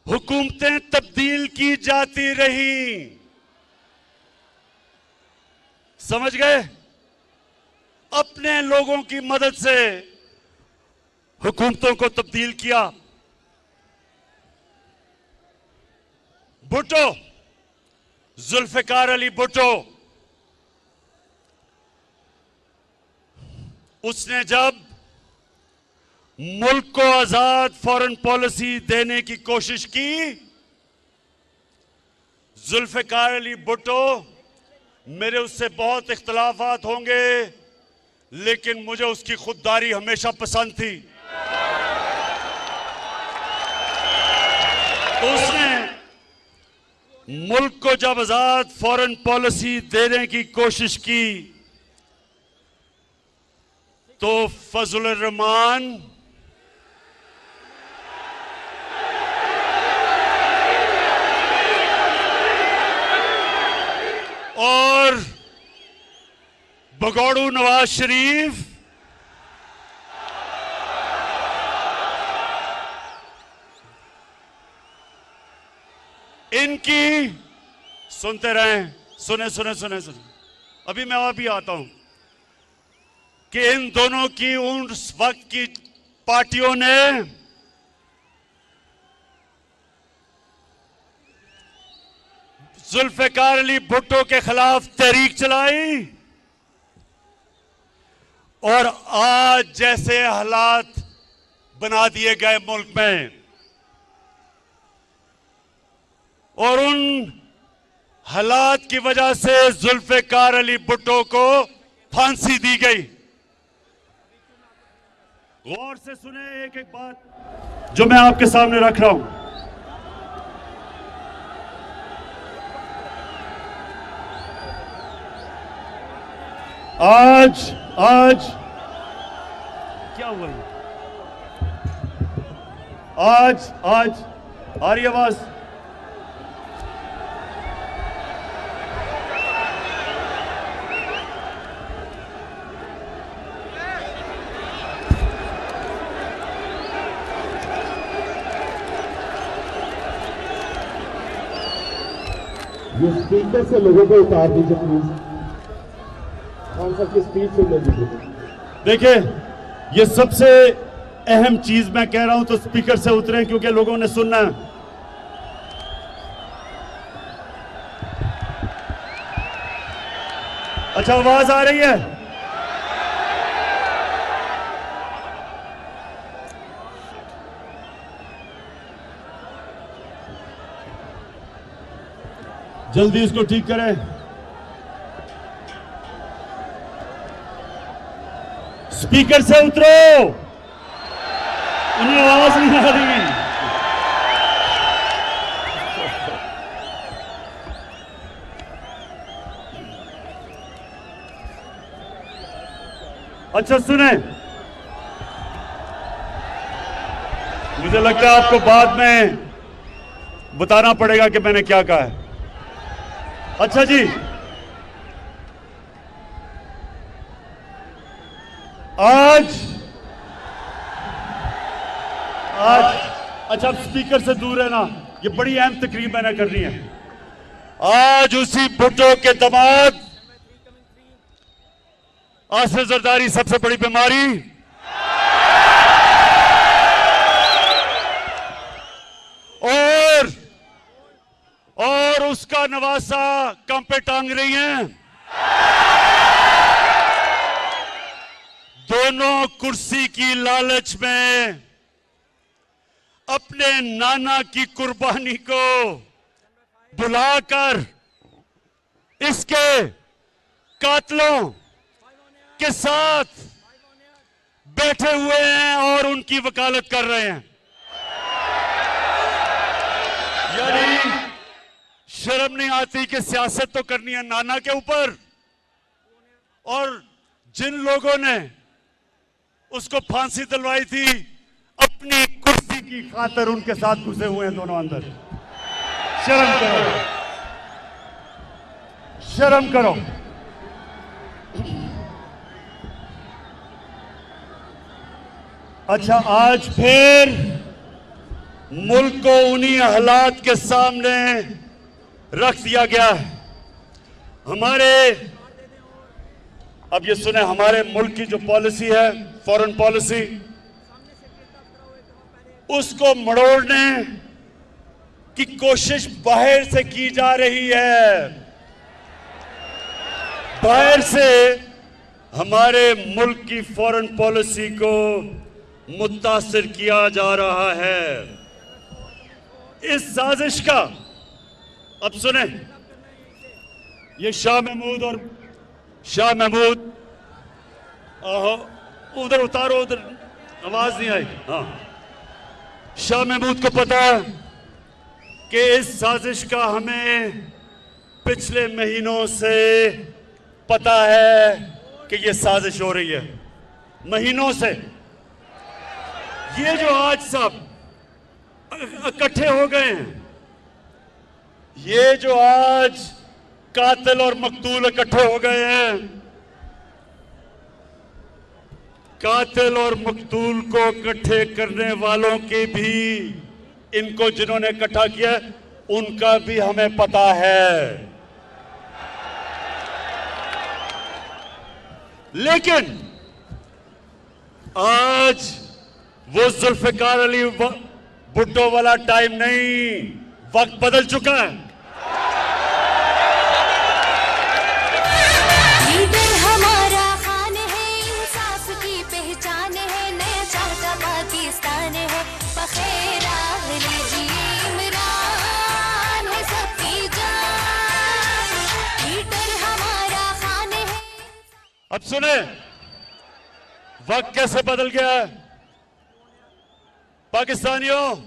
हुकूमतें तब्दील की जाती रही। समझ गए? अपने लोगों की मदद से हुकूमतों को तब्दील किया। भुट्टो, जुल्फिकार अली भुट्टो, उसने जब मुल्क को आजाद फॉरेन पॉलिसी देने की कोशिश की, जुल्फिकार अली भुट्टो, मेरे उससे बहुत इख्तलाफात होंगे लेकिन मुझे उसकी खुददारी हमेशा पसंद थी। तो उसने मुल्क को जब आजाद फॉरेन पॉलिसी देने की कोशिश की तो फजल रहमान और भगोड़ू नवाज शरीफ इनकी सुनते रहें, सुने सुने सुने सुने, अभी मैं वहां भी आता हूं कि इन दोनों की उस वक्त की पार्टियों ने जुल्फिकार अली भुट्टो के खिलाफ तहरीक चलाई और आज जैसे हालात बना दिए गए मुल्क में और उन हालात की वजह से जुल्फिकार अली भुट्टो को फांसी दी गई। गौर से सुने एक एक बात जो मैं आपके सामने रख रहा हूं। आज क्या हुआ? आज आ रही आवाज? ये स्पीकर से लोगों को उतार दीजिए प्लीज। खान साहब की स्पीच सुनने दीजिए। देखिए, ये सबसे अहम चीज मैं कह रहा हूं तो स्पीकर से उतरे क्योंकि लोगों ने सुनना है। अच्छा, आवाज आ रही है? जल्दी इसको ठीक करें। स्पीकर से उतरो, उन्हें आवाज नहीं आ रही। अच्छा सुने, मुझे लगता है आपको बाद में बताना पड़ेगा कि मैंने क्या कहा है। अच्छा जी, आज अच्छा, अब स्पीकर से दूर है ना, ये बड़ी अहम तकरीब मैंने करनी है। आज उसी भुट्टो के दामाद आसिफ जरदारी सबसे बड़ी बीमारी और उसका नवासा कम पे टांग रही हैं। दोनों कुर्सी की लालच में अपने नाना की कुर्बानी को बुलाकर इसके कातलों के साथ बैठे हुए हैं और उनकी वकालत कर रहे हैं। यानी शर्म नहीं आती कि सियासत तो करनी है नाना के ऊपर और जिन लोगों ने उसको फांसी दिलवाई थी, अपनी कुर्सी की खातिर उनके साथ घुसे हुए हैं दोनों अंदर। शर्म करो, शर्म करो। अच्छा, आज फिर मुल्क को उन्हीं हालात के सामने रख दिया गया है। अब ये सुने, हमारे मुल्क की जो पॉलिसी है, फॉरेन पॉलिसी, उसको मड़ोड़ने की कोशिश बाहर से की जा रही है। बाहर से हमारे मुल्क की फॉरेन पॉलिसी को मुतासिर किया जा रहा है। इस साजिश का, अब सुने, ये शाह महमूद, आहो उधर उतारो, उधर आवाज नहीं आई। हाँ, शाह महमूद को पता है कि इस साजिश का हमें पिछले महीनों से पता है कि ये साजिश हो रही है, महीनों से। ये जो आज सब इकट्ठे हो गए हैं, ये जो आज कातिल और मकतूल इकट्ठे हो गए हैं, कातिल और मकतूल को इकट्ठे करने वालों के भी, इनको जिन्होंने इकट्ठा किया उनका भी हमें पता है। लेकिन आज वो जुल्फिकार अली भुट्टो वाला टाइम नहीं, वक्त बदल चुका है। लीडर हमारा खान है, इंसाफ की पहचान है, नया चाहता पाकिस्तान है, बखेरा लीजिए इमरान है सबकी जान, लीडर हमारा खान है। अब सुने, वक्त कैसे बदल गया है। पाकिस्तानियों,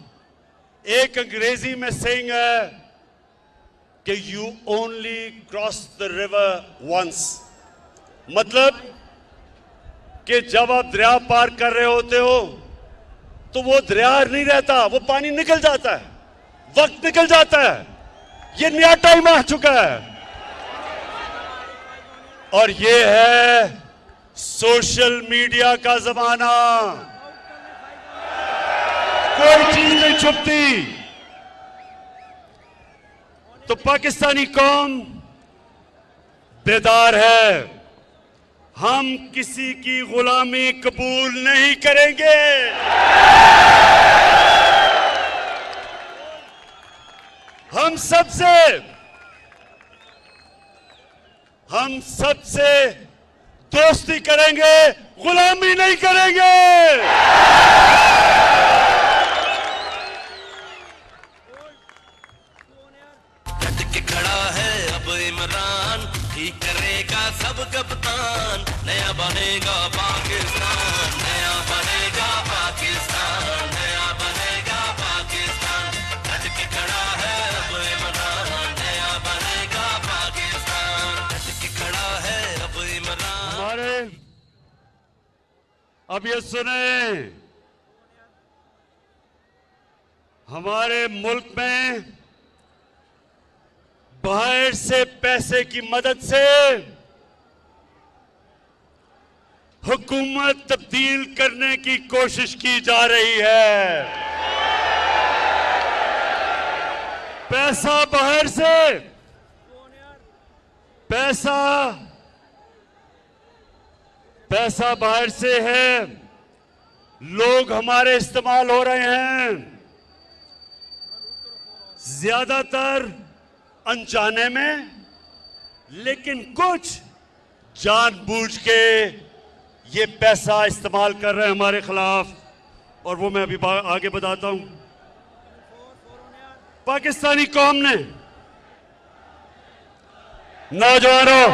एक अंग्रेजी में सेइंग है कि you only cross the river once, मतलब कि जब आप दरिया पार कर रहे होते हो तो वो दरिया नहीं रहता, वो पानी निकल जाता है, वक्त निकल जाता है। ये नया टाइम आ चुका है और ये है सोशल मीडिया का जमाना। कोई चीज नहीं छुपती। तो पाकिस्तानी कौम बेदार है, हम किसी की गुलामी कबूल नहीं करेंगे। हम सबसे दोस्ती करेंगे, गुलामी नहीं करेंगे। खड़ा है अब इमरान, ठीक करेगा सब कप्तान, नया बनेगा पाकिस्तान, नया बनेगा पाकिस्तान, नया बनेगा पाकिस्तान, डट के खड़ा है अब इमरान, नया बनेगा पाकिस्तान, डट के खड़ा है अब इमरान। अब ये सुने, हमारे मुल्क में बाहर से पैसे की मदद से हुकूमत तब्दील करने की कोशिश की जा रही है। पैसा बाहर से, पैसा बाहर से है, लोग हमारे इस्तेमाल हो रहे हैं, ज्यादातर अनजाने में, लेकिन कुछ जानबूझ के ये पैसा इस्तेमाल कर रहे हैं हमारे खिलाफ, और वो मैं अभी आगे बताता हूं। पाकिस्तानी कौम ने, नौजवानों,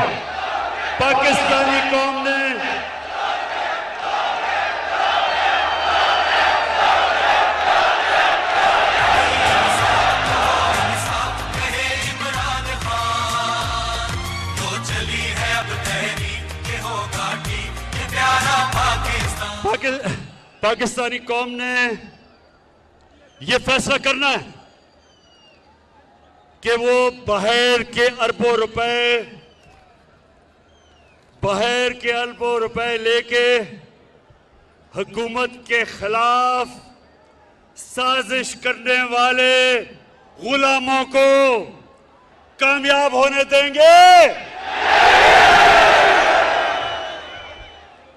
पाकिस्तानी कौम ने चली है अब तहरीक के हो घाटी पाकिस्तानी कौम ने यह फैसला करना है कि वो बाहर के अरबों रुपए लेके हुकूमत के खिलाफ साजिश करने वाले गुलामों को कामयाब होने देंगे।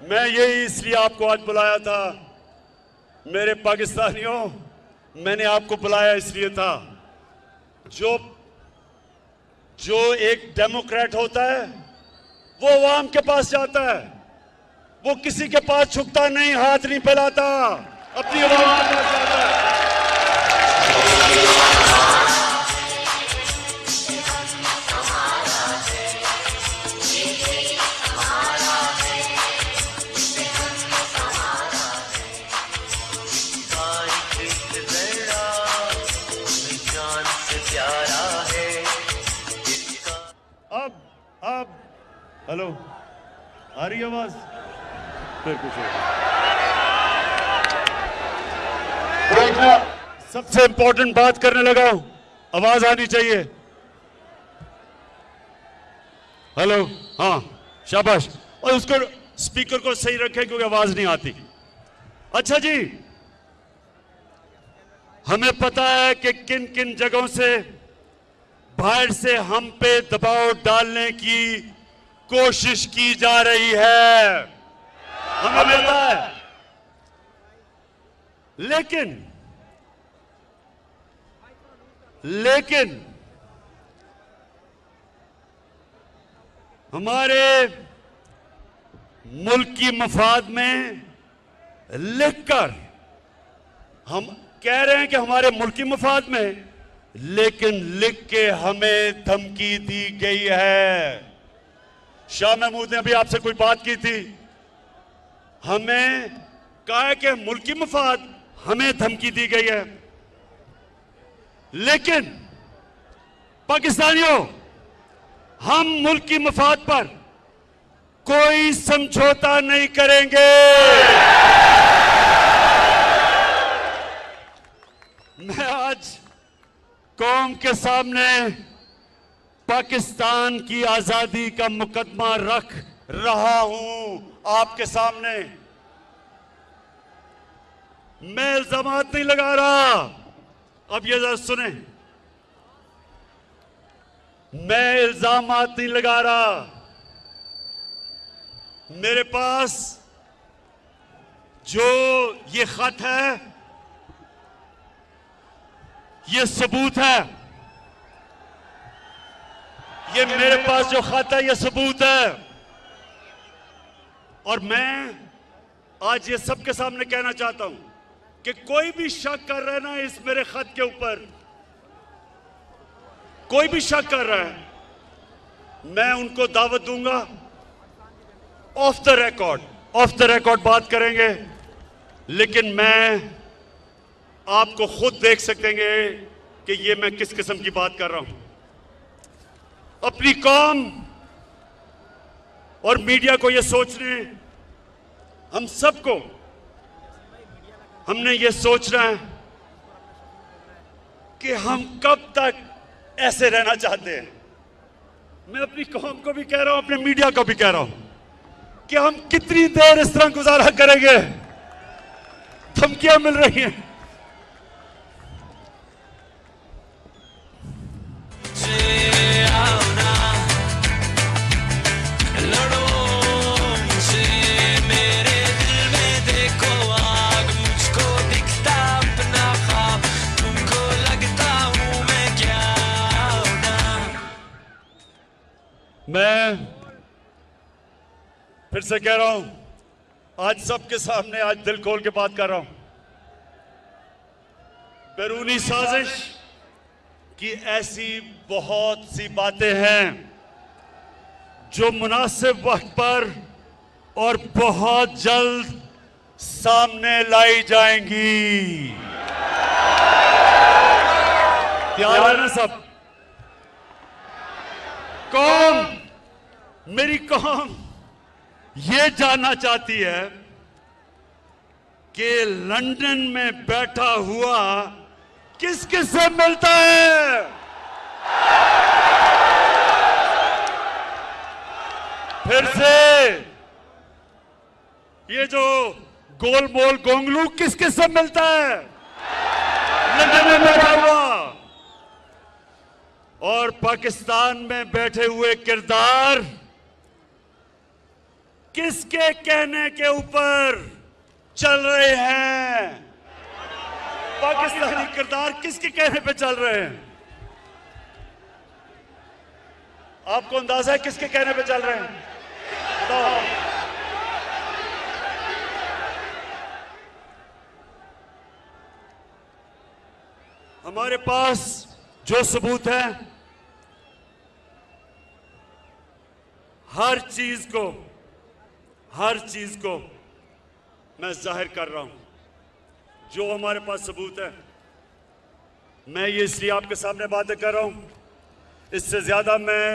मैं यही इसलिए आपको आज बुलाया था मेरे पाकिस्तानियों, मैंने आपको बुलाया इसलिए था, जो एक डेमोक्रेट होता है वो अवाम के पास जाता है, वो किसी के पास झुकता नहीं, हाथ नहीं फैलाता, अपनी अवाम के पास जाता है। अब हेलो, आ रही आवाज? फिर कुछ सबसे इंपॉर्टेंट बात करने लगा हूं, आवाज आनी चाहिए। हेलो, हाँ शाबाश, और उसको स्पीकर को सही रखें क्योंकि आवाज नहीं आती। अच्छा जी, हमें पता है कि किन किन जगहों से बाहर से हम पे दबाव डालने की कोशिश की जा रही है, हमें पता है। लेकिन हमारे मुल्क की मफाद में लिखकर हम कह रहे हैं कि हमारे मुल्क की मफाद में, लेकिन लिख के हमें धमकी दी गई है। शाह महमूद ने अभी आपसे कोई बात की थी, हमें कहा है कि मुल्क की मफाद, हमें धमकी दी गई है। लेकिन पाकिस्तानियों, हम मुल्क की मफाद पर कोई समझौता नहीं करेंगे। मैं आज कौम के सामने पाकिस्तान की आजादी का मुकदमा रख रहा हूं, आपके सामने। मैं इल्जामात नहीं लगा रहा, अब ये जरा सुने, मैं इल्जामात नहीं लगा रहा। मेरे पास जो ये खत है, ये सबूत है, ये मेरे पास जो खत है ये सबूत है। और मैं आज ये सबके सामने कहना चाहता हूं कि कोई भी शक कर रहा है ना इस मेरे खत के ऊपर, कोई भी शक कर रहा है, मैं उनको दावत दूंगा, ऑफ द रिकॉर्ड बात करेंगे। लेकिन मैं आपको खुद देख सकेंगे कि ये मैं किस किस्म की बात कर रहा हूं। अपनी कौम और मीडिया को ये सोचने, हम सबको, हमने ये सोचना है कि हम कब तक ऐसे रहना चाहते हैं। मैं अपनी कौम को भी कह रहा हूं, अपने मीडिया को भी कह रहा हूं कि हम कितनी देर इस तरह गुजारा करेंगे। धमकियां मिल रही हैं, मैं फिर से कह रहा हूं, आज सबके सामने आज दिल खोल के बात कर रहा हूं। बैरूनी साजिश की ऐसी बहुत सी बातें हैं जो मुनासिब वक्त पर और बहुत जल्द सामने लाई जाएंगी। तैयार है ना सब? कौम, मेरी कौम ये जानना चाहती है कि लंदन में बैठा हुआ किस किस से मिलता है। फिर से ये जो गोल मोल गोंगलू किस किस से मिलता है, लंदन में बैठा हुआ। और पाकिस्तान में बैठे हुए किरदार किसके कहने के ऊपर चल रहे हैं, पाकिस्तानी किरदार किसके कहने पे चल रहे हैं? आपको अंदाजा है किसके कहने पे चल रहे हैं? बताओ। हमारे पास जो सबूत है, हर चीज को मैं जाहिर कर रहा हूं। जो हमारे पास सबूत है, मैं ये इसलिए आपके सामने बातें कर रहा हूं। इससे ज्यादा मैं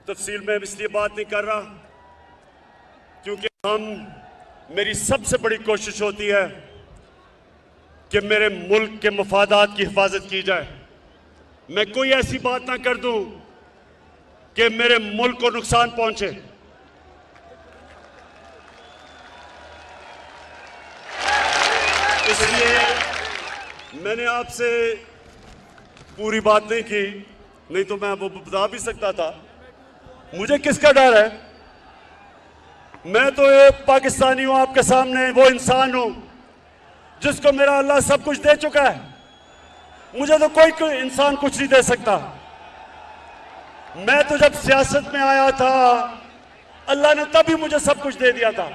तफसील में इसलिए बात नहीं कर रहा क्योंकि मेरी सबसे बड़ी कोशिश होती है कि मेरे मुल्क के मफादात की हिफाजत की जाए। मैं कोई ऐसी बात ना कर दूं कि मेरे मुल्क को नुकसान पहुंचे। इसलिए मैंने आपसे पूरी बात नहीं की, नहीं तो मैं वो बता भी सकता था। मुझे किसका डर है? मैं तो एक पाकिस्तानी हूं, आपके सामने वो इंसान हूं जिसको मेरा अल्लाह सब कुछ दे चुका है। मुझे तो कोई इंसान कुछ नहीं दे सकता। मैं तो जब सियासत में आया था, अल्लाह ने तभी मुझे सब कुछ दे दिया था।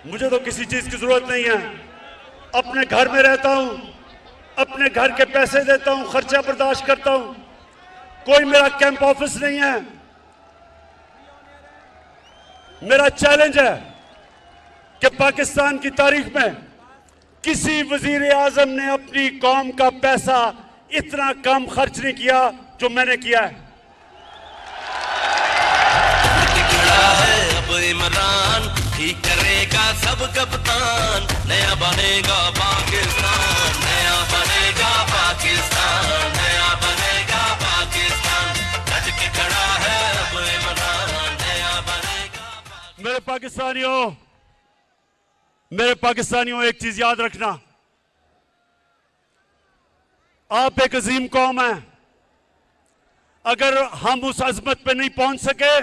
मुझे तो किसी चीज की जरूरत नहीं है। अपने घर में रहता हूं, अपने घर के पैसे देता हूं, खर्चा बर्दाश्त करता हूं। कोई मेरा कैंप ऑफिस नहीं है। मेरा चैलेंज है कि पाकिस्तान की तारीख में किसी वजीर आजम ने अपनी कौम का पैसा इतना कम खर्च नहीं किया जो मैंने किया है। अब इमरान ठीक करेगा सब कप्तान, नया बनेगा पाकिस्तान, नया बनेगा पाकिस्तान, नया बनेगा पाकिस्तान। डट के खड़ा है अब इमरान, नया बनेगा। मेरे पाकिस्तानियों एक चीज याद रखना, आप एक अजीम कौम है। अगर हम उस अजमत पे नहीं पहुंच सके,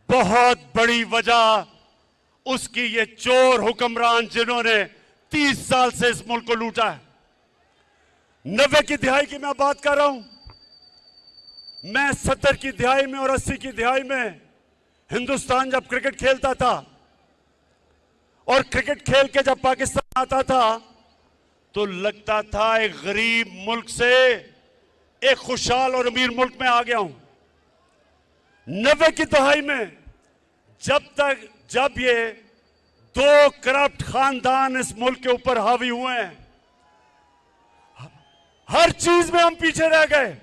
बहुत बड़ी वजह उसकी ये चोर हुक्मरान जिन्होंने 30 साल से इस मुल्क को लूटा है। 90 की दिहाई की मैं बात कर रहा हूं। मैं 70 की दिहाई में और 80 की दिहाई में हिंदुस्तान जब क्रिकेट खेलता था और क्रिकेट खेल के जब पाकिस्तान आता था तो लगता था एक गरीब मुल्क से एक खुशहाल और अमीर मुल्क में आ गया हूं। 90 की दहाई में जब ये 2 करप्ट खानदान इस मुल्क के ऊपर हावी हुए हैं, हर चीज में हम पीछे रह गए।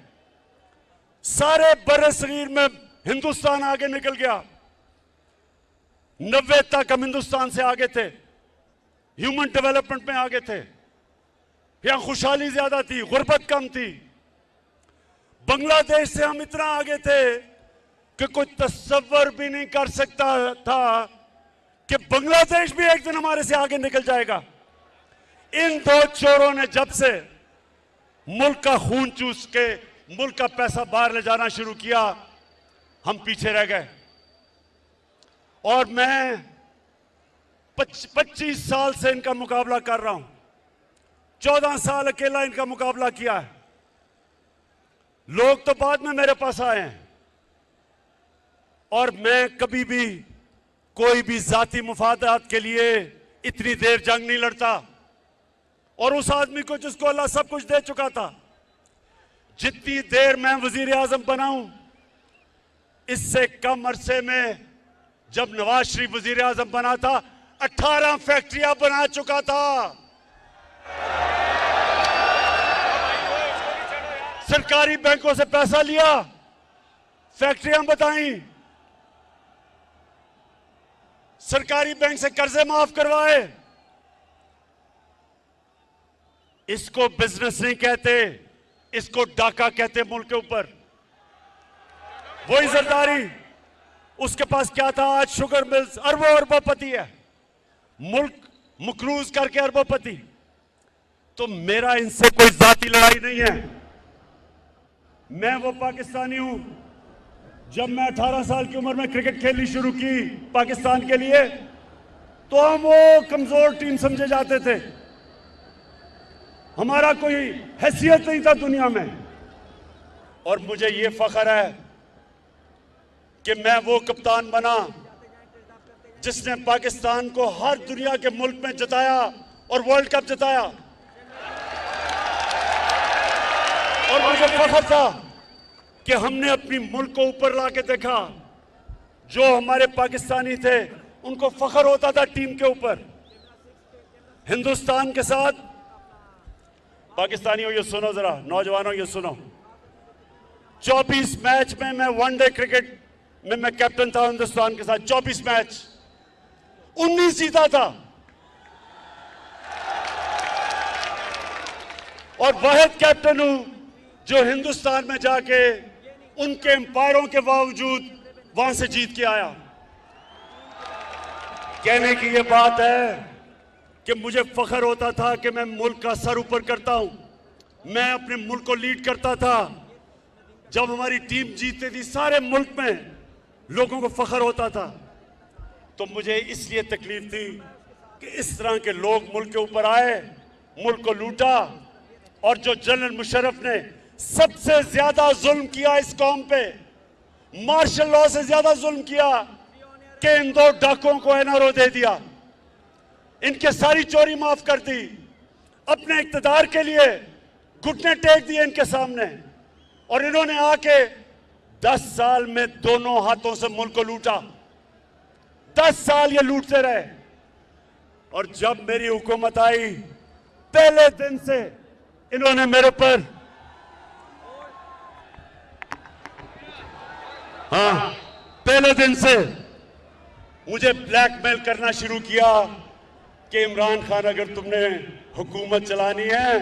सारे बर्रे-सगीर में हिंदुस्तान आगे निकल गया। 90 तक हम हिंदुस्तान से आगे थे, ह्यूमन डेवलपमेंट में आगे थे। यहां खुशहाली ज्यादा थी, गुर्बत कम थी। बांग्लादेश से हम इतना आगे थे कि कोई तस्वर भी नहीं कर सकता था कि बांग्लादेश भी एक दिन हमारे से आगे निकल जाएगा। इन 2 चोरों ने जब से मुल्क का खून चूस के मुल्क का पैसा बाहर ले जाना शुरू किया, हम पीछे रह गए। और मैं 25 साल से इनका मुकाबला कर रहा हूं। 14 साल अकेला इनका मुकाबला किया है। लोग तो बाद में मेरे पास आए हैं और मैं कभी भी कोई भी जाती मुफादात के लिए इतनी देर जंग नहीं लड़ता। और उस आदमी को जिसको अल्लाह सब कुछ दे चुका था, जितनी देर मैं वजीर आजम बनाऊं, इससे कम अरसे में जब नवाज शरीफ वजीर आजम बना था 18 फैक्ट्रियां बना चुका था। सरकारी बैंकों से पैसा लिया, फैक्ट्रियां बताई। सरकारी बैंक से कर्जे माफ करवाए। इसको बिजनेस नहीं कहते, इसको डाका कहते मुल्क के ऊपर। वही जरदारी, उसके पास क्या था, आज शुगर मिल्स, अरबों अरबोपति है, मुल्क मकरूज करके अरबोपति। तो मेरा इनसे कोई जाती लड़ाई नहीं है। मैं वो पाकिस्तानी हूं, जब मैं 18 साल की उम्र में क्रिकेट खेलनी शुरू की पाकिस्तान के लिए, तो हम वो कमजोर टीम समझे जाते थे, हमारा कोई हैसियत नहीं था दुनिया में। और मुझे ये फख्र है कि मैं वो कप्तान बना जिसने पाकिस्तान को हर दुनिया के मुल्क में जिताया और वर्ल्ड कप जिताया। और मुझे फख्र था कि हमने अपनी मुल्क को ऊपर लाके देखा। जो हमारे पाकिस्तानी थे उनको फख्र होता था टीम के ऊपर। हिंदुस्तान के साथ, पाकिस्तानियों ये सुनो जरा, नौजवानों ये सुनो, 24 मैच में मैं वनडे क्रिकेट में मैं कैप्टन था हिंदुस्तान के साथ। 24 मैच, 19 जीता था। और वाहिद कैप्टन हूं जो हिंदुस्तान में जाके उनके एम्पायरों के बावजूद वहां से जीत के आया। कहने की ये बात है कि मुझे फख्र होता था कि मैं मुल्क का सर ऊपर करता हूं, मैं अपने मुल्क को लीड करता था। जब हमारी टीम जीतती थी सारे मुल्क में लोगों को फख्र होता था। तो मुझे इसलिए तकलीफ थी कि इस तरह के लोग मुल्क के ऊपर आए, मुल्क को लूटा। और जो जनरल मुशर्रफ ने सबसे ज्यादा जुल्म किया इस कौम पे, मार्शल लॉ से ज्यादा जुल्म किया कि इन 2 डाकुओं को एनआरओ दे दिया, इनके सारी चोरी माफ कर दी, अपने इक्तदार के लिए घुटने टेक दिए इनके सामने। और इन्होंने आके 10 साल में दोनों हाथों से मुल्क को लूटा। 10 साल ये लूटते रहे। और जब मेरी हुकूमत आई, पहले दिन से इन्होंने मेरे पर, पहले दिन से मुझे ब्लैकमेल करना शुरू किया कि इमरान खान, अगर तुमने हुकूमत चलानी है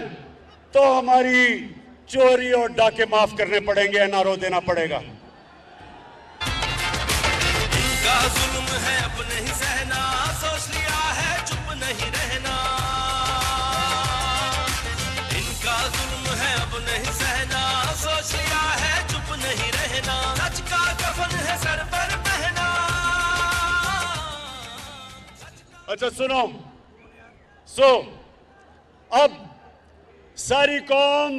तो हमारी चोरी और डाके माफ करने पड़ेंगे, एनआरओ देना पड़ेगा। इनका जुल्म है अब नहीं सहना, सोच लिया है चुप नहीं रहना। इनका जुल्म है अब नहीं सहना, सोच लिया है चुप नहीं रहना। सच का कफन है सर पर पहना। अच्छा सुनो, अब सारी कौम,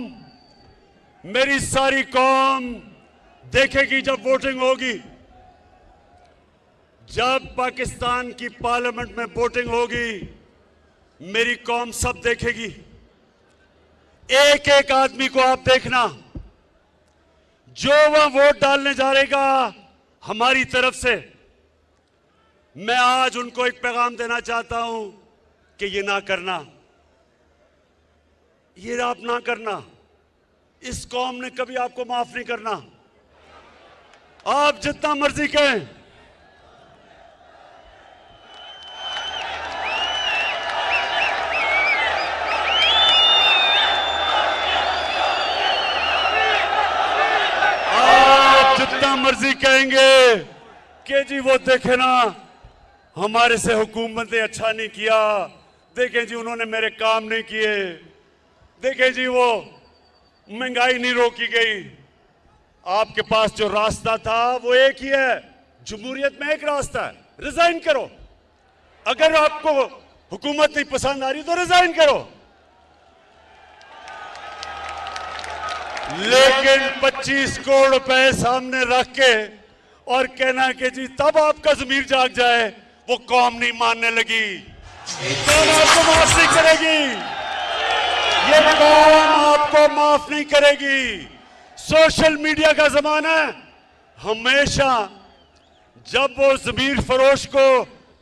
मेरी सारी कौम देखेगी जब वोटिंग होगी, जब पाकिस्तान की पार्लियामेंट में वोटिंग होगी, मेरी कौम सब देखेगी। एक एक आदमी को आप देखना, जो वह वोट डालने जा रहेगा हमारी तरफ से। मैं आज उनको एक पैगाम देना चाहता हूं कि ये ना करना, ये आप ना करना। इस कौम ने कभी आपको माफ नहीं करना, आप जितना मर्जी कहें। आप जितना मर्जी कहेंगे कि जी वो देखे ना, हमारे से हुकूमत ने अच्छा नहीं किया, देखें जी उन्होंने मेरे काम नहीं किए, देखें जी वो महंगाई नहीं रोकी गई। आपके पास जो रास्ता था वो एक ही है, जमहूरियत में एक रास्ता है, रिजाइन करो। अगर आपको हुकूमत नहीं पसंद आ रही तो रिजाइन करो। लेकिन 25 करोड़ रुपए सामने रख के और कहना कि जी तब आपका ज़मीर जाग जाए, वो कौम नहीं मानने लगी। कौम आपको माफ नहीं करेगी, ये कौम आपको माफ नहीं करेगी। सोशल मीडिया का जमाना है, हमेशा जब वो ज़मीर फरोश को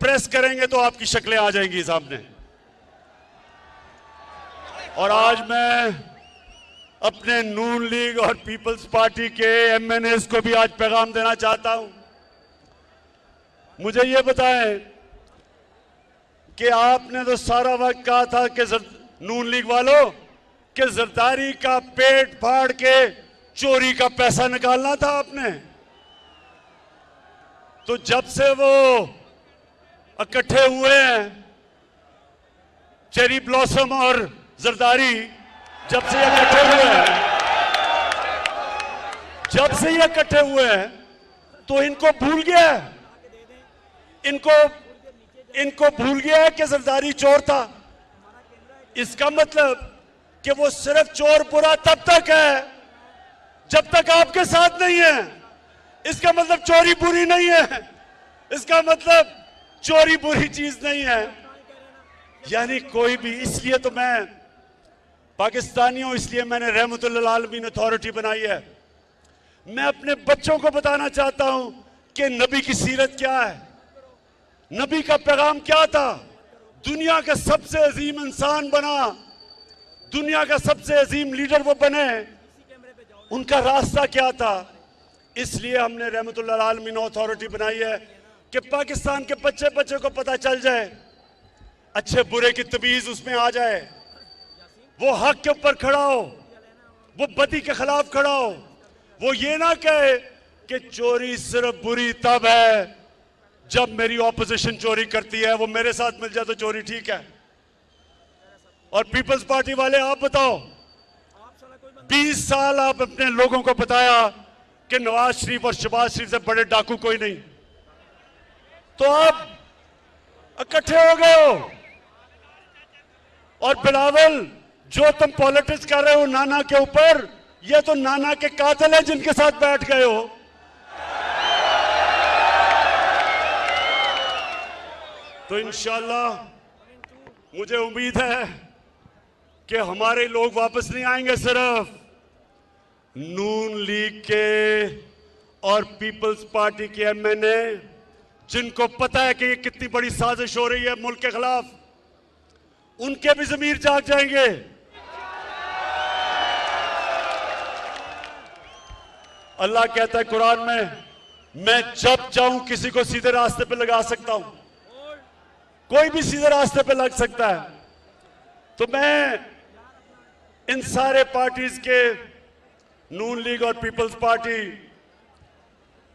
प्रेस करेंगे तो आपकी शक्लें आ जाएंगी सामने। और आज मैं अपने नून लीग और पीपल्स पार्टी के एमएनएस को भी आज पैगाम देना चाहता हूं। मुझे ये बताएं कि आपने तो सारा वक्त कहा था कि नून लीग वालों कि जरदारी का पेट फाड़ के चोरी का पैसा निकालना था आपने। तो जब से वो इकट्ठे हुए हैं, चेरी ब्लॉसम और जरदारी, जब से ये इकट्ठे हुए हैं तो इनको भूल गया है, इनको भूल गया है कि जरदारी चोर था। इसका मतलब कि वो सिर्फ चोर बुरा तब तक है जब तक आपके साथ नहीं है। इसका मतलब चोरी बुरी नहीं है, इसका मतलब चोरी बुरी चीज नहीं है। यानी कोई भी, इसलिए तो मैं पाकिस्तानी हूं, इसलिए मैंने रहमतुल्लिल आलमीन अथॉरिटी बनाई है। मैं अपने बच्चों को बताना चाहता हूं कि नबी की सीरत क्या है, नबी का पैगाम क्या था, दुनिया का सबसे अजीम इंसान बना, दुनिया का सबसे अजीम लीडर वो बने, उनका रास्ता क्या था। इसलिए हमने रहमतुल्लिल आलमीन अथॉरिटी बनाई है कि पाकिस्तान के बच्चे बच्चे को पता चल जाए, अच्छे बुरे की तमीज उसमें आ जाए, वो हक के ऊपर खड़ा हो, वो बदी के खिलाफ खड़ा हो, वो ये ना कहे कि चोरी सिर्फ बुरी तब है जब मेरी ऑपोजिशन चोरी करती है, वो मेरे साथ मिल जाए तो चोरी ठीक है। और पीपल्स पार्टी वाले आप बताओ, 20 साल आप अपने लोगों को बताया कि नवाज शरीफ और शहबाज शरीफ से बड़े डाकू कोई नहीं, तो आप इकट्ठे हो गए हो। और बिलावल, जो तुम पॉलिटिक्स कर रहे हो नाना के ऊपर, ये तो नाना के कातिल हैं जिनके साथ बैठ गए हो। तो इंशाअल्लाह मुझे उम्मीद है कि हमारे लोग वापस नहीं आएंगे, सिर्फ नून लीग के और पीपल्स पार्टी के एमएनए जिनको पता है कि ये कितनी बड़ी साजिश हो रही है मुल्क के खिलाफ, उनके भी ज़मीर जाग जाएंगे। अल्लाह कहता है कुरान में, मैं जब चाहूं किसी को सीधे रास्ते पे लगा सकता हूं, कोई भी सीधे रास्ते पे लग सकता है। तो मैं इन सारे पार्टीज के, नून लीग और पीपल्स पार्टी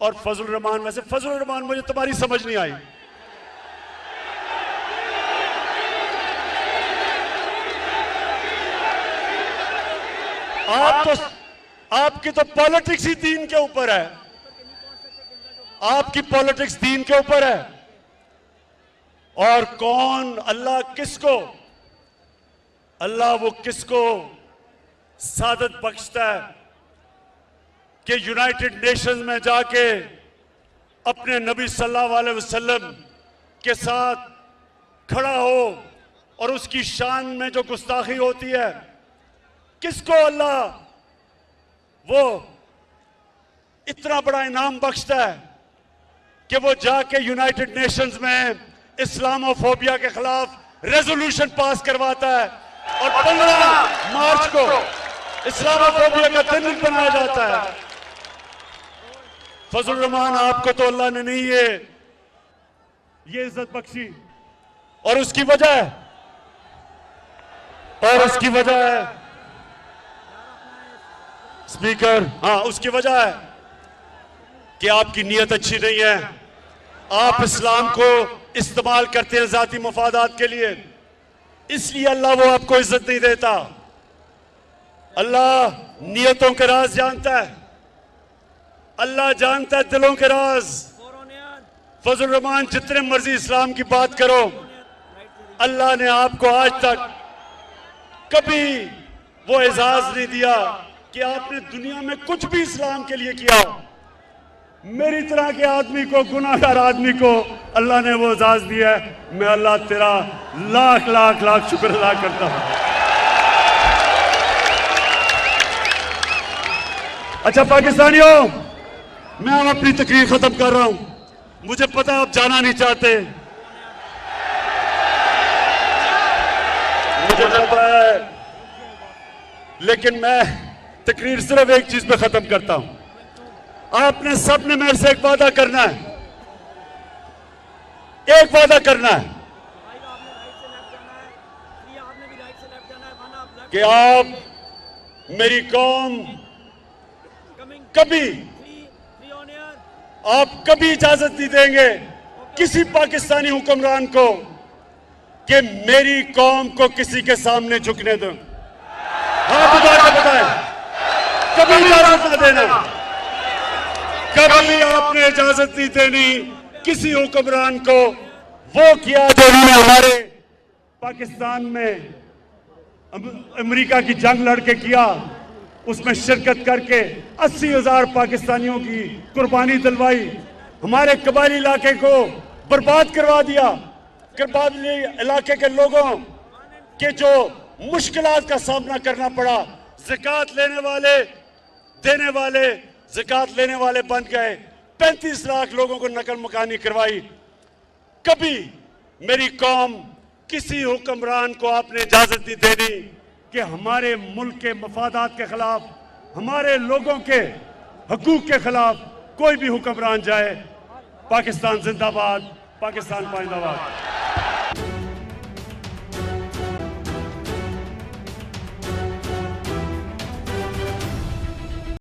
और फजलुर रहमान, वैसे फजलुर रहमान मुझे तुम्हारी समझ नहीं आई, आपकी तो पॉलिटिक्स ही दीन के ऊपर है, आपकी पॉलिटिक्स दीन के ऊपर है। और कौन, अल्लाह वो किसको सादत बख्शता है कि यूनाइटेड नेशंस में जाके अपने नबी सल्लल्लाहु अलैहि वसल्लम के साथ खड़ा हो और उसकी शान में जो गुस्ताखी होती है, किसको अल्लाह वो इतना बड़ा इनाम बख्शता है कि वो जाके यूनाइटेड नेशंस में इस्लामोफोबिया के खिलाफ रेजोल्यूशन पास करवाता है और 15 मार्च को इस्लामोफोबिया का दिन बनाया जाता है। फजलुर रहमान, आपको तो अल्लाह ने नहीं ये इज्जत बख्शी, और उसकी वजह है स्पीकर, उसकी वजह है कि आपकी नीयत अच्छी नहीं है। आप इस्लाम को इस्तेमाल करते हैं जाती मफादात के लिए, इसलिए अल्लाह वो आपको इज्जत नहीं देता। अल्लाह नीयतों के राज जानता है, अल्लाह जानता है दिलों के राज। फजलुर रहमान, जितने मर्जी इस्लाम की बात करो, अल्लाह ने आपको आज तक कभी वो एजाज नहीं दिया कि आपने दुनिया में कुछ भी इस्लाम के लिए किया। मेरी तरह के आदमी को, गुनाहगार आदमी को अल्लाह ने वो एजाज दिया है। मैं अल्लाह तेरा लाख लाख लाख शुक्र अदा करता हूं। अच्छा पाकिस्तानियों, मैं अब अपनी तकरीर खत्म कर रहा हूं। मुझे पता है आप जाना नहीं चाहते, मुझे पता है, लेकिन मैं तकरीर सिर्फ एक चीज पे खत्म करता हूं। आपने सबने मेरे से एक वादा करना है, एक वादा करना है। कि आप मेरी कौम कभी आप कभी इजाजत नहीं देंगे किसी पाकिस्तानी हुक्मरान को कि मेरी कौम को किसी के सामने झुकने दो। आप बताएं, कभी इजाजत न देना, कभी आपने इजाजत नहीं देनी किसी हुक्मरान को वो किया जो उन्होंने हमारे पाकिस्तान में अमेरिका की जंग लड़के किया, उसमें शिरकत करके 80,000 पाकिस्तानियों की कुर्बानी दिलवाई, हमारे कबायली इलाके को बर्बाद करवा दिया। कबायली इलाके के लोगों के जो मुश्किलात का सामना करना पड़ा, ज़कात लेने वाले देने वाले ज़कात लेने वाले बन गए, 35 लाख लोगों को नकल मकानी करवाई। कभी मेरी कौम किसी हुक्मरान को आपने इजाजत नहीं देनी कि हमारे मुल्क के मफादात के खिलाफ, हमारे लोगों के हकूक के खिलाफ कोई भी हुक्मरान जाए। पाकिस्तान जिंदाबाद, पाकिस्तान पाइंदाबाद।